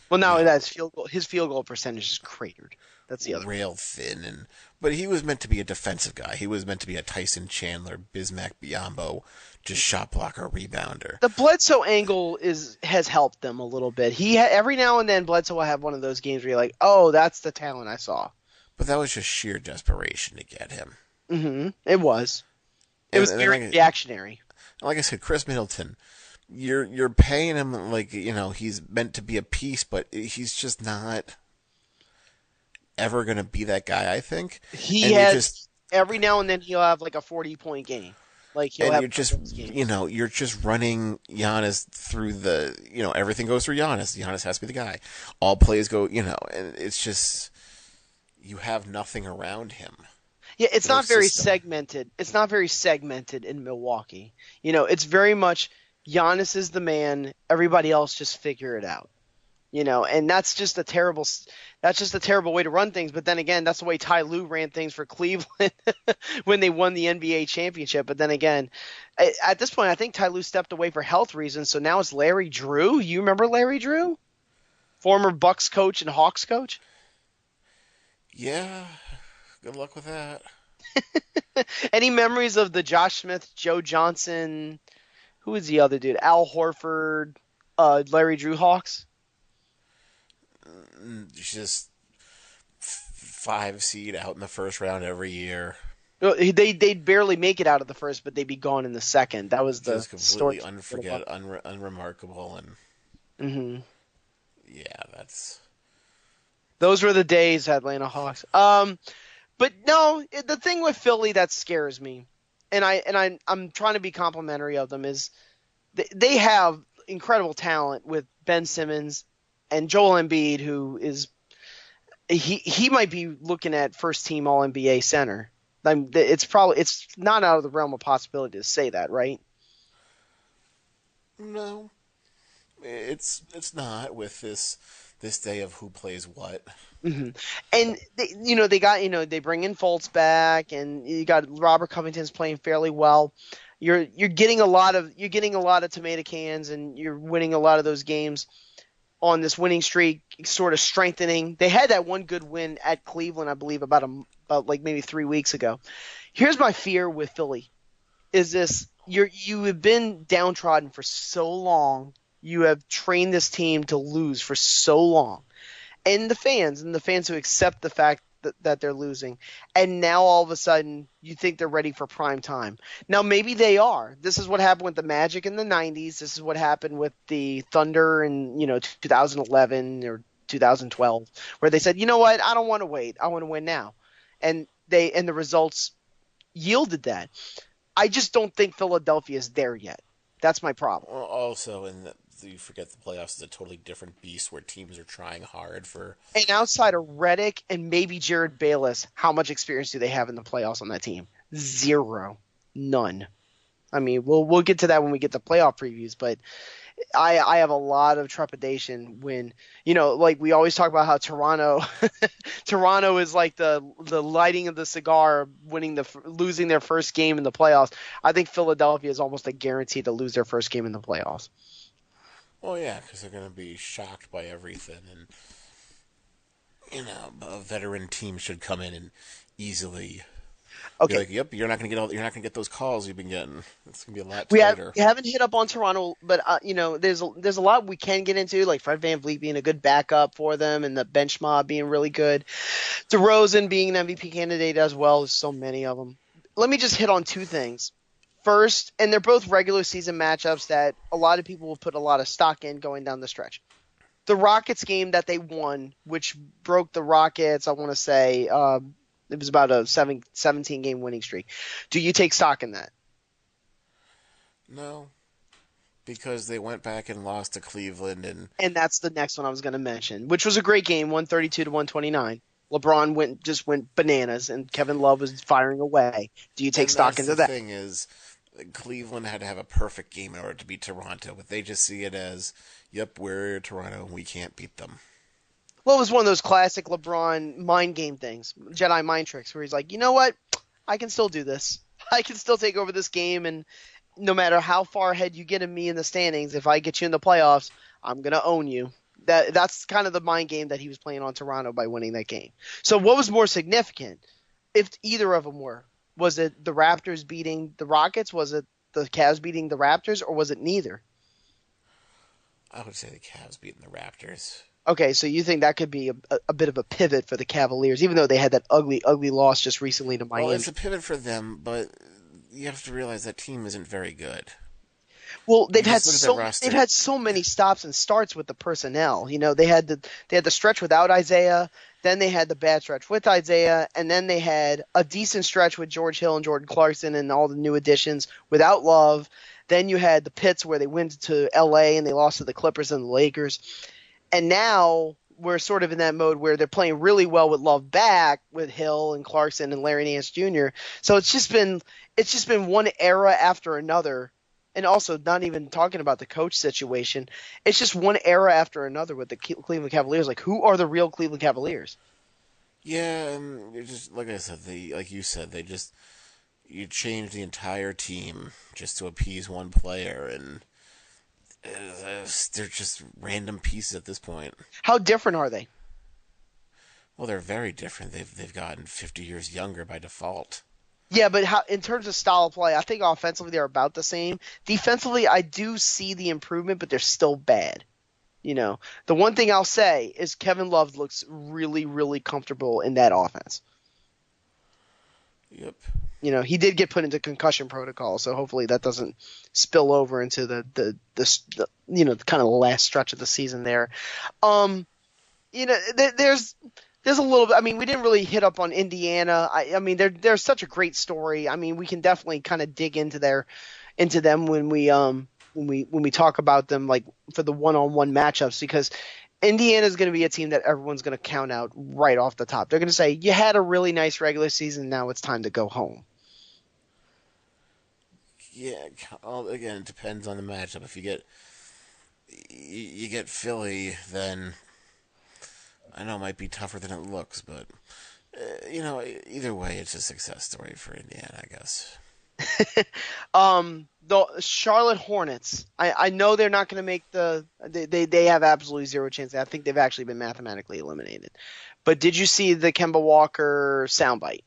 Well, now that's his field goal percentage is cratered. That's the other. Rail thin, but he was meant to be a defensive guy. He was meant to be a Tyson Chandler, Bismack Biyombo, just shot blocker, rebounder. The Bledsoe angle has helped them a little bit. Every now and then Bledsoe will have one of those games where you're like, oh, that's the talent I saw. But that was just sheer desperation to get him. Mm-hmm. It was. It was very reactionary. Like I said, Chris Middleton. You're paying him like he's meant to be a piece, but he's just not ever going to be that guy. I think every now and then he'll have like a 40-point game. Like you're just running Giannis through the everything goes through Giannis. Giannis has to be the guy. All plays go and it's just you have nothing around him. Yeah, it's not very segmented. It's not very segmented in Milwaukee. It's very much. Giannis is the man. Everybody else just figure it out, and that's just a terrible way to run things. But then again, that's the way Ty Lue ran things for Cleveland when they won the NBA championship. But then again, at this point, I think Ty Lue stepped away for health reasons. So now it's Larry Drew. You remember Larry Drew, former Bucks coach and Hawks coach? Yeah. Good luck with that. Any memories of the Josh Smith, Joe Johnson? Who is the other dude? Al Horford, Larry Drew Hawks? Just 5 seed out in the first round every year. They'd barely make it out of the first, but they'd be gone in the second. That was the just completely unremarkable, and yeah, those were the days, Atlanta Hawks. But no, the thing with Philly that scares me. And I'm trying to be complimentary of them is they have incredible talent with Ben Simmons and Joel Embiid, who is he might be looking at first team All NBA center. It's not out of the realm of possibility to say that, right? No, it's not with this day of who plays what. Mm-hmm. And they bring in Fultz back, and you got Robert Covington's playing fairly well. You're getting a lot of tomato cans, and you're winning a lot of those games on this winning streak, sort of strengthening. They had that one good win at Cleveland, I believe, about like maybe 3 weeks ago. Here's my fear with Philly: is this you have been downtrodden for so long. You have trained this team to lose for so long. And the fans who accept the fact that they're losing. And now all of a sudden you think they're ready for prime time. Now maybe they are. This is what happened with the Magic in the 90s. This is what happened with the Thunder in 2011 or 2012, where they said, you know what, I don't want to wait. I want to win now. And the results yielded that. I just don't think Philadelphia is there yet. That's my problem. Also, you forget the playoffs is a totally different beast where teams are trying hard for. And outside of Redick and maybe Jared Bayless, how much experience do they have in the playoffs on that team? Zero. None. I mean, we'll get to that when we get to playoff previews, but I have a lot of trepidation when, like we always talk about how Toronto is like the lighting of the cigar, losing their first game in the playoffs. I think Philadelphia is almost a guarantee to lose their first game in the playoffs. Well, yeah, because they're going to be shocked by everything, and a veteran team should come in and easily. Okay. Be like, yep, you're not going to get those calls you've been getting. It's going to be a lot tighter. We haven't hit up on Toronto, but there's a lot we can get into, like Fred VanVleet being a good backup for them, and the bench mob being really good. DeRozan being an MVP candidate as well. There's so many of them. Let me just hit on two things. First, and they're both regular season matchups that a lot of people will put a lot of stock in going down the stretch. The Rockets game that they won, which broke the Rockets, I want to say, it was about a 17-game winning streak. Do you take stock in that? No, because they went back and lost to Cleveland. And that's the next one I was going to mention, which was a great game, 132-129. LeBron just went bananas, and Kevin Love was firing away. Do you take stock into that? The thing is, Cleveland had to have a perfect game in order to beat Toronto, but they just see it as, yep, we're Toronto, and we can't beat them. Well, it was one of those classic LeBron mind game things, Jedi mind tricks, where he's like, you know what? I can still do this. I can still take over this game, and no matter how far ahead you get of me in the standings, if I get you in the playoffs, I'm going to own you. That's kind of the mind game that he was playing on Toronto by winning that game. So what was more significant, if either of them were? Was it the Raptors beating the Rockets? Was it the Cavs beating the Raptors? Or was it neither? I would say the Cavs beating the Raptors. Okay, so you think that could be a bit of a pivot for the Cavaliers, even though they had that ugly, ugly loss just recently to Miami. Well, it's a pivot for them, but you have to realize that team isn't very good. Well, they've had so many stops and starts with the personnel. They had the stretch without Isaiah, then they had the bad stretch with Isaiah, and then they had a decent stretch with George Hill and Jordan Clarkson and all the new additions without Love. Then you had the pits where they went to LA and they lost to the Clippers and the Lakers. And now we're sort of in that mode where they're playing really well with Love back with Hill and Clarkson and Larry Nance Jr. So it's just been one era after another. And also, not even talking about the coach situation, it's just one era after another with the Cleveland Cavaliers. Like, who are the real Cleveland Cavaliers? Yeah, and just like I said, you change the entire team just to appease one player, and they're just random pieces at this point. How different are they? Well, they're very different. They've gotten 50 years younger by default. Yeah, but in terms of style of play, I think offensively they're about the same. Defensively, I do see the improvement, but they're still bad. The one thing I'll say is Kevin Love looks really, really comfortable in that offense. Yep. He did get put into concussion protocol, so hopefully that doesn't spill over into the kind of the last stretch of the season there. There's a little bit. I mean, we didn't really hit up on Indiana. I mean, they're such a great story. I mean, we can definitely kind of dig into them when we when we talk about them like for the one-on-one matchups, because Indiana is going to be a team that everyone's going to count out right off the top. They're going to say, you had a really nice regular season, now it's time to go home. Yeah, again, it depends on the matchup. If you get Philly, then I know it might be tougher than it looks, but either way, it's a success story for Indiana, I guess. The Charlotte Hornets, I know they're not going to make they have absolutely zero chance. I think they've actually been mathematically eliminated. But did you see the Kemba Walker soundbite?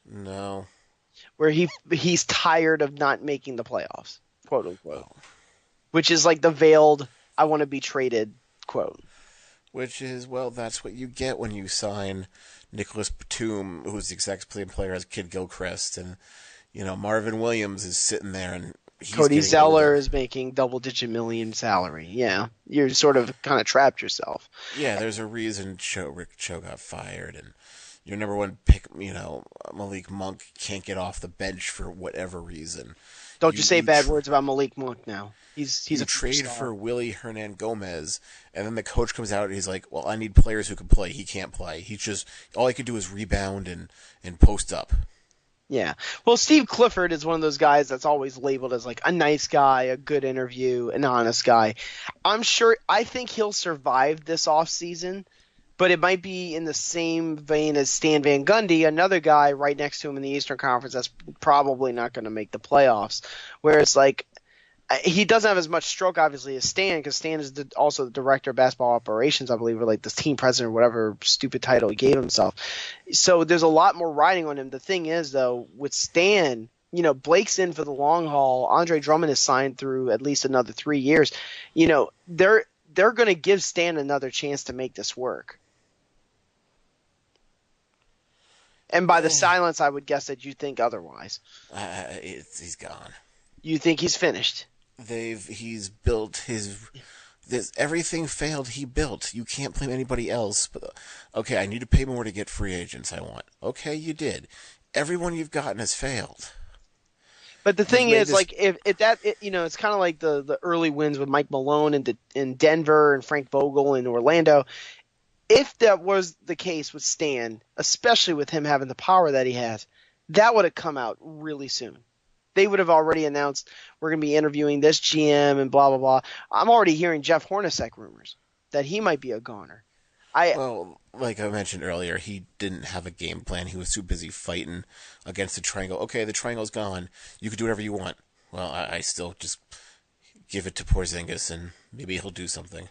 No. Where he's tired of not making the playoffs, quote unquote. Which is like the veiled "I want to be traded" quote. Which is, well, that's what you get when you sign Nicholas Batum, who's the exact same player as Kid Gilchrist, and Marvin Williams is sitting there, and Cody Zeller is making double-digit million salary. Yeah, you're sort of kind of trapped yourself. Yeah, there's a reason Rick Cho got fired, and your number one pick, Malik Monk can't get off the bench for whatever reason. Don't you say bad words about Malik Monk now. He's a trade for Willie Hernan Gomez, and then the coach comes out and he's like, well, I need players who can play. He can't play. All he can do is rebound and post up. Yeah. Well, Steve Clifford is one of those guys that's always labeled as like a nice guy, a good interview, an honest guy. I think he'll survive this offseason, but it might be in the same vein as Stan Van Gundy, another guy right next to him in the Eastern Conference that's probably not going to make the playoffs, where it's like he doesn't have as much stroke, obviously, as Stan, because Stan is also the director of basketball operations, I believe, or like the team president or whatever stupid title he gave himself. So there's a lot more riding on him. The thing is, though, with Stan, Blake's in for the long haul. Andre Drummond is signed through at least another 3 years. They're going to give Stan another chance to make this work. And by the silence, I would guess that you think otherwise. He's gone. You think he's finished? He's built everything failed. He built. You can't blame anybody else. But okay, I need to pay more to get free agents. I want. Okay, you did. Everyone you've gotten has failed. But the thing is, like, it's kind of like the early wins with Mike Malone in Denver and Frank Vogel in Orlando. If that was the case with Stan, especially with him having the power that he has, that would have come out really soon. They would have already announced we're going to be interviewing this GM and blah, blah, blah. I'm already hearing Jeff Hornacek rumors that he might be a goner. Well, like I mentioned earlier, he didn't have a game plan. He was too busy fighting against the triangle. Okay, the triangle's gone. You can do whatever you want. Well, I still just give it to Porzingis, and maybe he'll do something.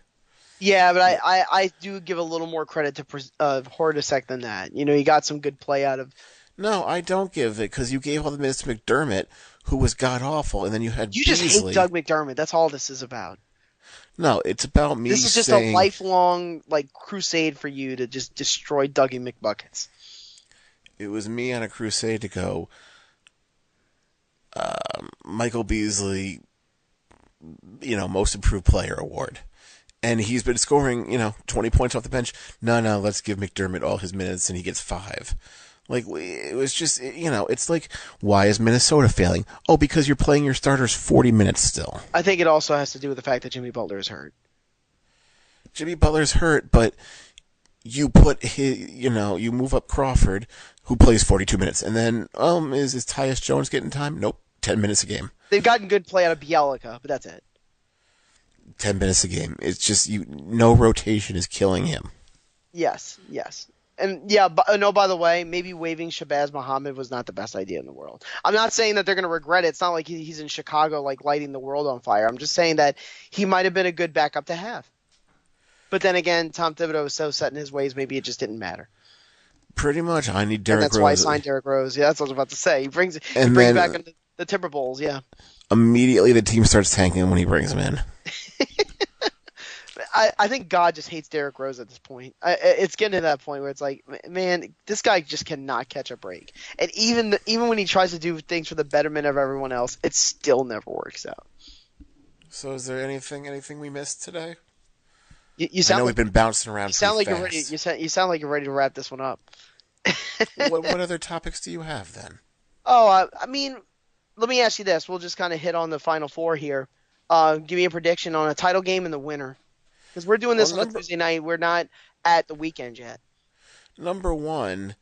Yeah, but I do give a little more credit to Hornacek than that. He got some good play out of. No, I don't give it, because you gave all the minutes to McDermott, who was god-awful, and then you had You Beasley. just hate Doug McDermott. That's all this is about. No, it's about me saying... This is just a lifelong crusade for you to just destroy Dougie McBuckets. It was me on a crusade to go, Michael Beasley, most improved player award. And he's been scoring, 20 points off the bench. No, let's give McDermott all his minutes, and he gets 5. It was just, it's like, why is Minnesota failing? Oh, because you're playing your starters 40 minutes still. I think it also has to do with the fact that Jimmy Butler is hurt. Jimmy Butler's hurt, but you put you move up Crawford, who plays 42 minutes, and then, is Tyus Jones getting time? Nope, 10 minutes a game. They've gotten good play out of Bielica, but that's it. 10 minutes a game. It's just, no rotation is killing him. Yes. And yeah, by the way, maybe waiving Shabazz Muhammad was not the best idea in the world. I'm not saying that they're going to regret it. It's not like he's in Chicago lighting the world on fire. I'm just saying that he might have been a good backup to have. But then again, Tom Thibodeau was so set in his ways, maybe it just didn't matter. Pretty much. I need Derrick Rose. That's why I signed Derrick Rose. Yeah, that's what I was about to say. He brings back into the Timberwolves, yeah. Immediately the team starts tanking when he brings him in. I think God just hates Derrick Rose at this point. It's getting to that point where it's like, man, this guy just cannot catch a break. And even when he tries to do things for the betterment of everyone else, it still never works out. So is there anything we missed today? You sound I know we've been bouncing around. You sound like fast. you're ready. You sound like you're ready to wrap this one up. What other topics do you have then? Oh, I mean, let me ask you this. We'll just kind of hit on the Final Four here. Give me a prediction on a title game and the winner. Because we're doing this on a Tuesday night. We're not at the weekend yet. Number one,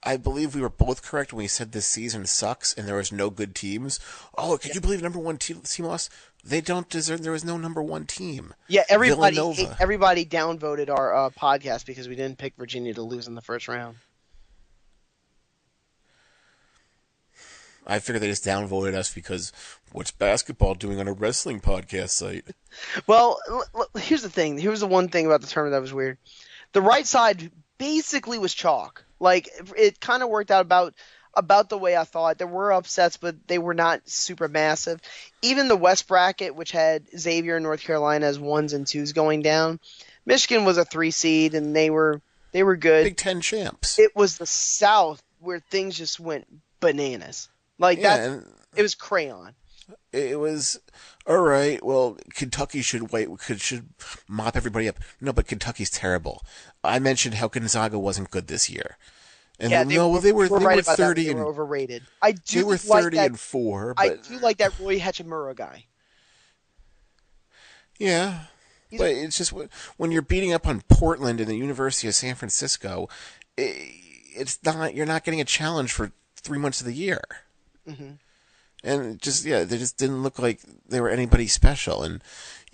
I believe we were both correct when we said this season sucks and there was no good teams. Oh, could you believe number one team lost? They don't deserve. There was no number one team. Yeah, everybody downvoted our podcast because we didn't pick Virginia to lose in the first round. I figured they just downvoted us because what's basketball doing on a wrestling podcast site? Well, here's the thing. Here's the one thing about the tournament that was weird. The right side basically was chalk. Like, it kind of worked out about the way I thought. There were upsets, but they were not super massive. Even the West bracket, which had Xavier and North Carolina as 1s and 2s going down, Michigan was a 3 seed, and they were good. Big Ten champs. It was the South where things just went bananas. Like it was crayon. It was all right. Well, Kentucky should mop everybody up. No, but Kentucky's terrible. I mentioned how Gonzaga wasn't good this year, and they were right about 30 that. They and were overrated. They were 30-4. But I do like that Roy Hachimura guy. Yeah, but it's just when you're beating up on Portland and the University of San Francisco, you're not getting a challenge for 3 months of the year. Mm-hmm. And they just didn't look like they were anybody special. And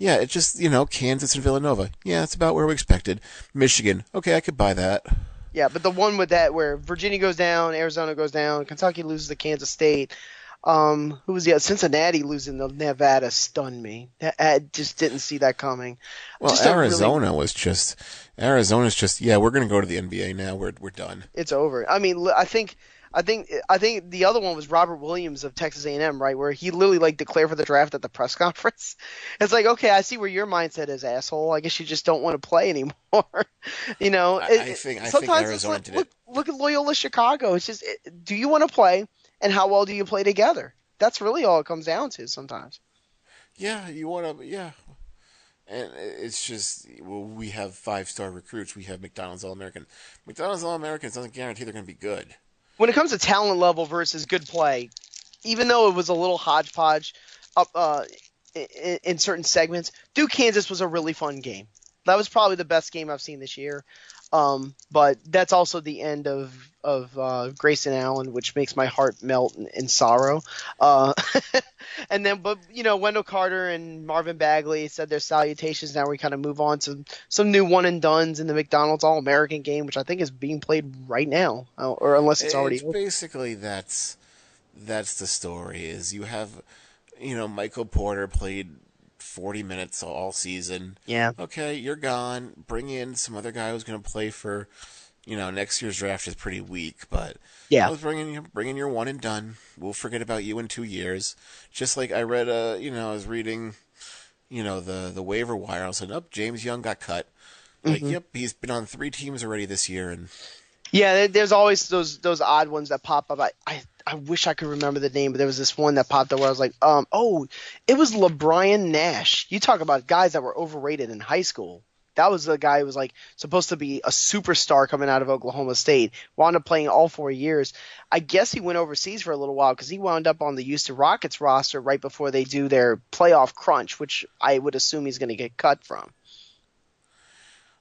it just, Kansas and Villanova. Yeah, that's about where we expected. Michigan. Okay, I could buy that. Yeah, but the one with that where Virginia goes down, Arizona goes down, Kentucky loses to Kansas State. Who was the other? Cincinnati losing to Nevada stunned me. I just didn't see that coming. Well, Arizona's just, we're going to go to the NBA now. We're done. It's over. I mean, I think the other one was Robert Williams of Texas A&M, right, where he literally declared for the draft at the press conference. It's like, okay, I see where your mindset is, asshole. I guess you just don't want to play anymore. I think Arizona did it. Look at Loyola Chicago. It's just, do you want to play, and how well do you play together? That's really all it comes down to sometimes. Yeah, you want to, yeah. And it's just, we have 5-star recruits. We have McDonald's All-American. McDonald's All-Americans doesn't guarantee they're going to be good. When it comes to talent level versus good play, even though it was a little hodgepodge in certain segments, Duke-Kansas was a really fun game. That was probably the best game I've seen this year. But that's also the end of Grayson Allen, which makes my heart melt in sorrow. And then, Wendell Carter and Marvin Bagley said their salutations. Now we kind of move on to some new one-and-dones in the McDonald's All-American game, which I think is being played right now, or unless it's already over. Basically, that's the story. Is you have, Michael Porter played 40 minutes all season. Yeah. Okay, you're gone. Bring in some other guy who's going to play for, next year's draft is pretty weak, but yeah, let's bring in your one and done. We'll forget about you in 2 years. Just like I read, I was reading, the waiver wire. I said, James Young got cut. Mm-hmm. Yep, he's been on 3 teams already this year, and yeah, there's always those odd ones that pop up. I wish I could remember the name, but there was this one that popped up where I was like, it was LeBron Nash. You talk about guys that were overrated in high school. That was the guy who was supposed to be a superstar coming out of Oklahoma State. Wound up playing all 4 years. I guess he went overseas for a little while because he wound up on the Houston Rockets roster right before they do their playoff crunch, which I would assume he's going to get cut from.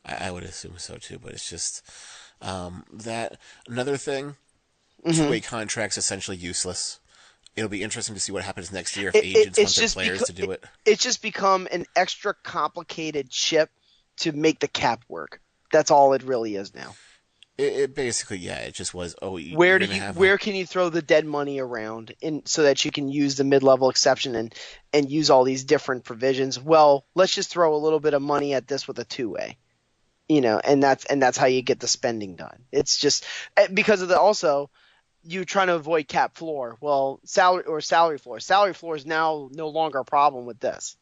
I would assume so too, but it's just that another thing. 2-way contracts essentially useless. It'll be interesting to see what happens next year if agents want their players to do it. It's just become an extra complicated chip to make the cap work. That's all it really is now. It basically, it just was. Where can you throw the dead money around so that you can use the mid-level exception and use all these different provisions? Well, let's just throw a little bit of money at this with a 2-way. And that's how you get the spending done. It's just because of also you trying to avoid cap floor. Well, salary floor. Salary floor is now no longer a problem with this.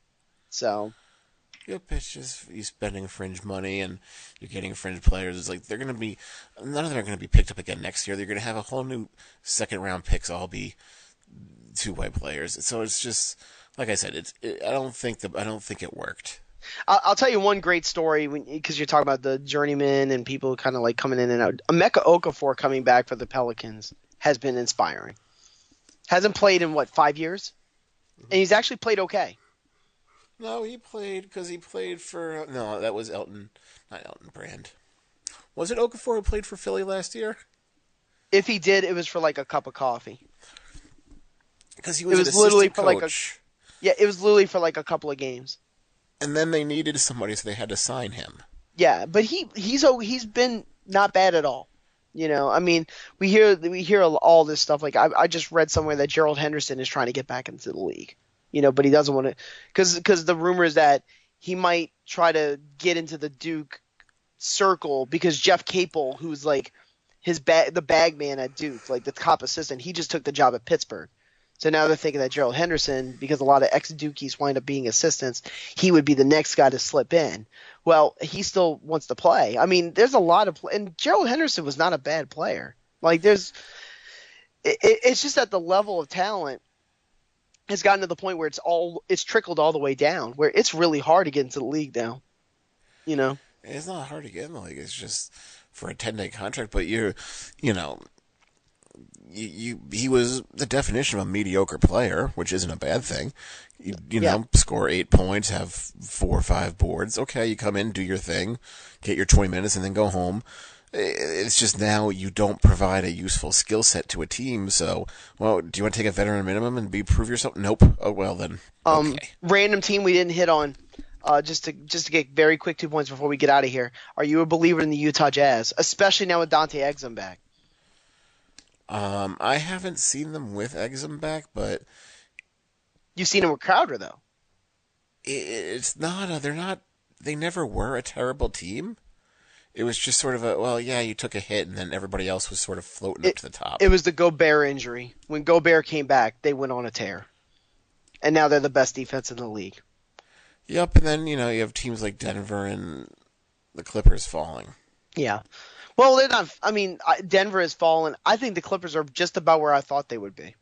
So. Yep, it's just you spending fringe money and you're getting fringe players. It's like none of them are going to be picked up again next year. They're going to have a whole new second-round picks all be 2-way players. So it's just like I said. I don't think it worked. I'll tell you one great story because you're talking about the journeyman and people kind of coming in and out. Emeka Okafor coming back for the Pelicans has been inspiring. Hasn't played in, 5 years? And he's actually played okay. No, he played because he played for... No, that was Elton. Not Elton Brand. Was it Okafor who played for Philly last year? If he did, it was for like a cup of coffee. Because he was an assistant coach. It was literally for like a couple of games. And then they needed somebody, so they had to sign him. Yeah, but he's been not bad at all. I mean, we hear all this stuff. Like I just read somewhere that Gerald Henderson is trying to get back into the league. But he doesn't want to, because the rumor is that he might try to get into the Duke circle because Jeff Capel, who's like the bag man at Duke, like the top assistant, he just took the job at Pittsburgh. So now they're thinking that Gerald Henderson, because a lot of ex-Dukies wind up being assistants, he would be the next guy to slip in. Well, he still wants to play. I mean, there's a lot of and Gerald Henderson was not a bad player. Like it's just that the level of talent has gotten to the point where it's trickled all the way down, where it's really hard to get into the league now. It's not hard to get in the league. It's just for a 10-day contract, but he was the definition of a mediocre player, which isn't a bad thing. Score 8 points, have 4 or 5 boards. Okay, you come in, do your thing, get your 20 minutes, and then go home. It's just now you don't provide a useful skill set to a team. So, do you want to take a veteran minimum and prove yourself? Nope. Oh well, then. Okay. Random team we didn't hit on. Just to get very quick 2 points before we get out of here. Are you a believer in the Utah Jazz, especially now with Dante Exum back? I haven't seen them with Exum back, but you've seen them with Crowder though. It's not. They're not. They never were a terrible team. It was just sort of you took a hit, and then everybody else was sort of floating up to the top. It was the Gobert injury. When Gobert came back, they went on a tear, and now they're the best defense in the league. Yep, and then you have teams like Denver and the Clippers falling. Yeah. Well, they're not. I mean, Denver has fallen. I think the Clippers are just about where I thought they would be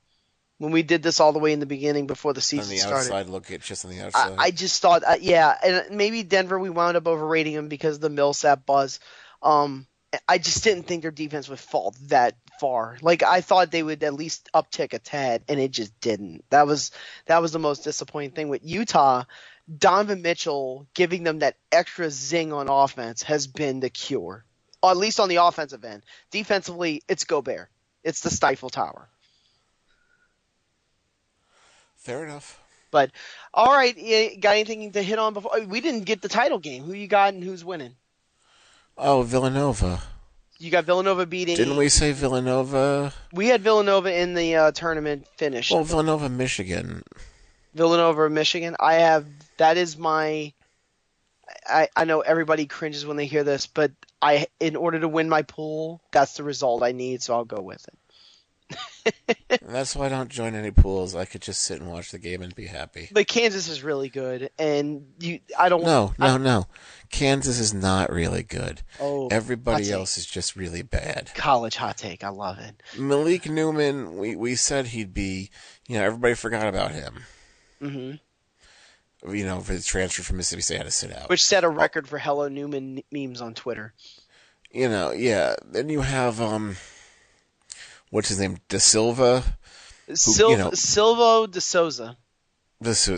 when we did this all the way in the beginning before the season started. On the outside, look at just on the outside. I just thought, and maybe Denver, we wound up overrating them because of the Millsap buzz. I just didn't think their defense would fall that far. Like I thought they would at least uptick a tad, and it just didn't. That was the most disappointing thing with Utah. Donovan Mitchell giving them that extra zing on offense has been the cure. At least on the offensive end. Defensively, it's Gobert. It's the Stifle Tower. Fair enough. But, all right, you got anything to hit on before? We didn't get the title game. Who you got and who's winning? Oh, Villanova. You got Villanova beating... Didn't we say Villanova? We had Villanova in the tournament finish. Well, Villanova, Michigan. Villanova, Michigan. That is my... I know everybody cringes when they hear this, but in order to win my pool, that's the result I need, so I'll go with it. That's why I don't join any pools. I could just sit and watch the game and be happy. But Kansas is really good, and I don't... No. Kansas is not really good. Oh, everybody else is just really bad. College hot take. I love it. Malik Newman, we said he'd be... everybody forgot about him. Mm-hmm. For his transfer from Mississippi State, had to sit out. Which set a record for Hello Newman memes on Twitter. Yeah. Then you have, what's his name? De Silva? Silvo de Souza.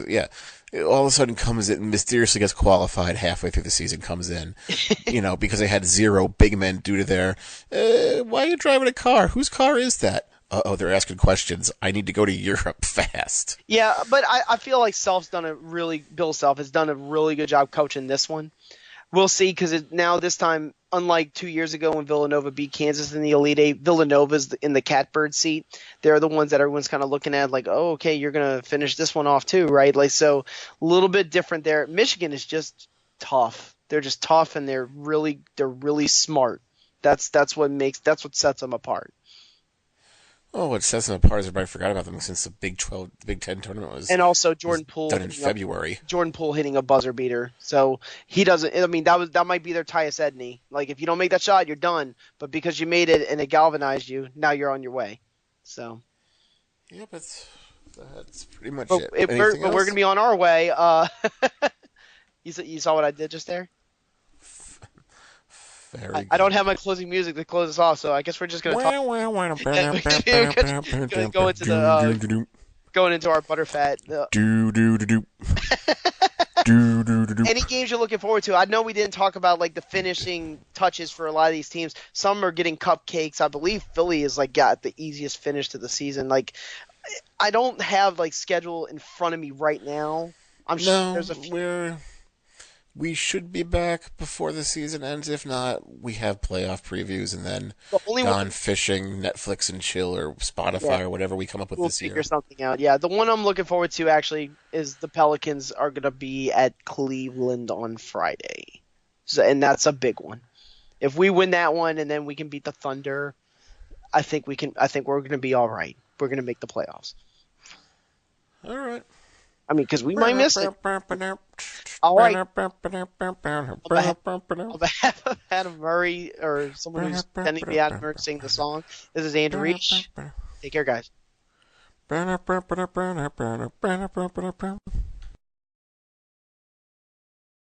Yeah. All of a sudden comes in, mysteriously gets qualified halfway through the season, comes in, because they had 0 big men due to their, why are you driving a car? Whose car is that? They're asking questions. I need to go to Europe fast. Yeah, but I feel like Bill Self has done a really good job coaching this one. We'll see, because now this time, unlike 2 years ago when Villanova beat Kansas in the Elite Eight, Villanova's in the catbird seat. They're the ones that everyone's kind of looking at like, oh, okay, you're going to finish this one off too, right? Like, so a little bit different there. Michigan is just tough. They're just tough, and they're really smart. That's what sets them apart. Oh, what sets them apart is everybody forgot about them since the Big 10 tournament was. And also Jordan Poole done in February. Jordan Poole hitting a buzzer beater, so he doesn't. I mean, that might be their Tyus Edney. Like, if you don't make that shot, you're done. But because you made it and it galvanized you, now you're on your way. So. Yeah, but that's pretty much it. But we're gonna be on our way. You saw what I did just there? Very I good. don't have my closing music to close us off, so I guess we're just going to talk. Going into our butterfat. Any games you're looking forward to? I know we didn't talk about like the finishing touches for a lot of these teams. Some are getting cupcakes. I believe Philly is like got the easiest finish to the season. Like, I don't have like schedule in front of me right now. I'm sure there's a few. We should be back before the season ends. If not, we have playoff previews and then gone fishing, Netflix and chill, or Spotify or whatever we come up with this year. We'll figure something out. Yeah, the one I'm looking forward to actually is the Pelicans are going to be at Cleveland on Friday. So, and that's a big one. If we win that one and then we can beat the Thunder, I think we're going to be all right. We're going to make the playoffs. All right. I mean, because we might miss it. All right. On behalf of Adam Murray or someone who's sending me Adam Murray to sing the song, this is Andrew Riche. Take care, guys.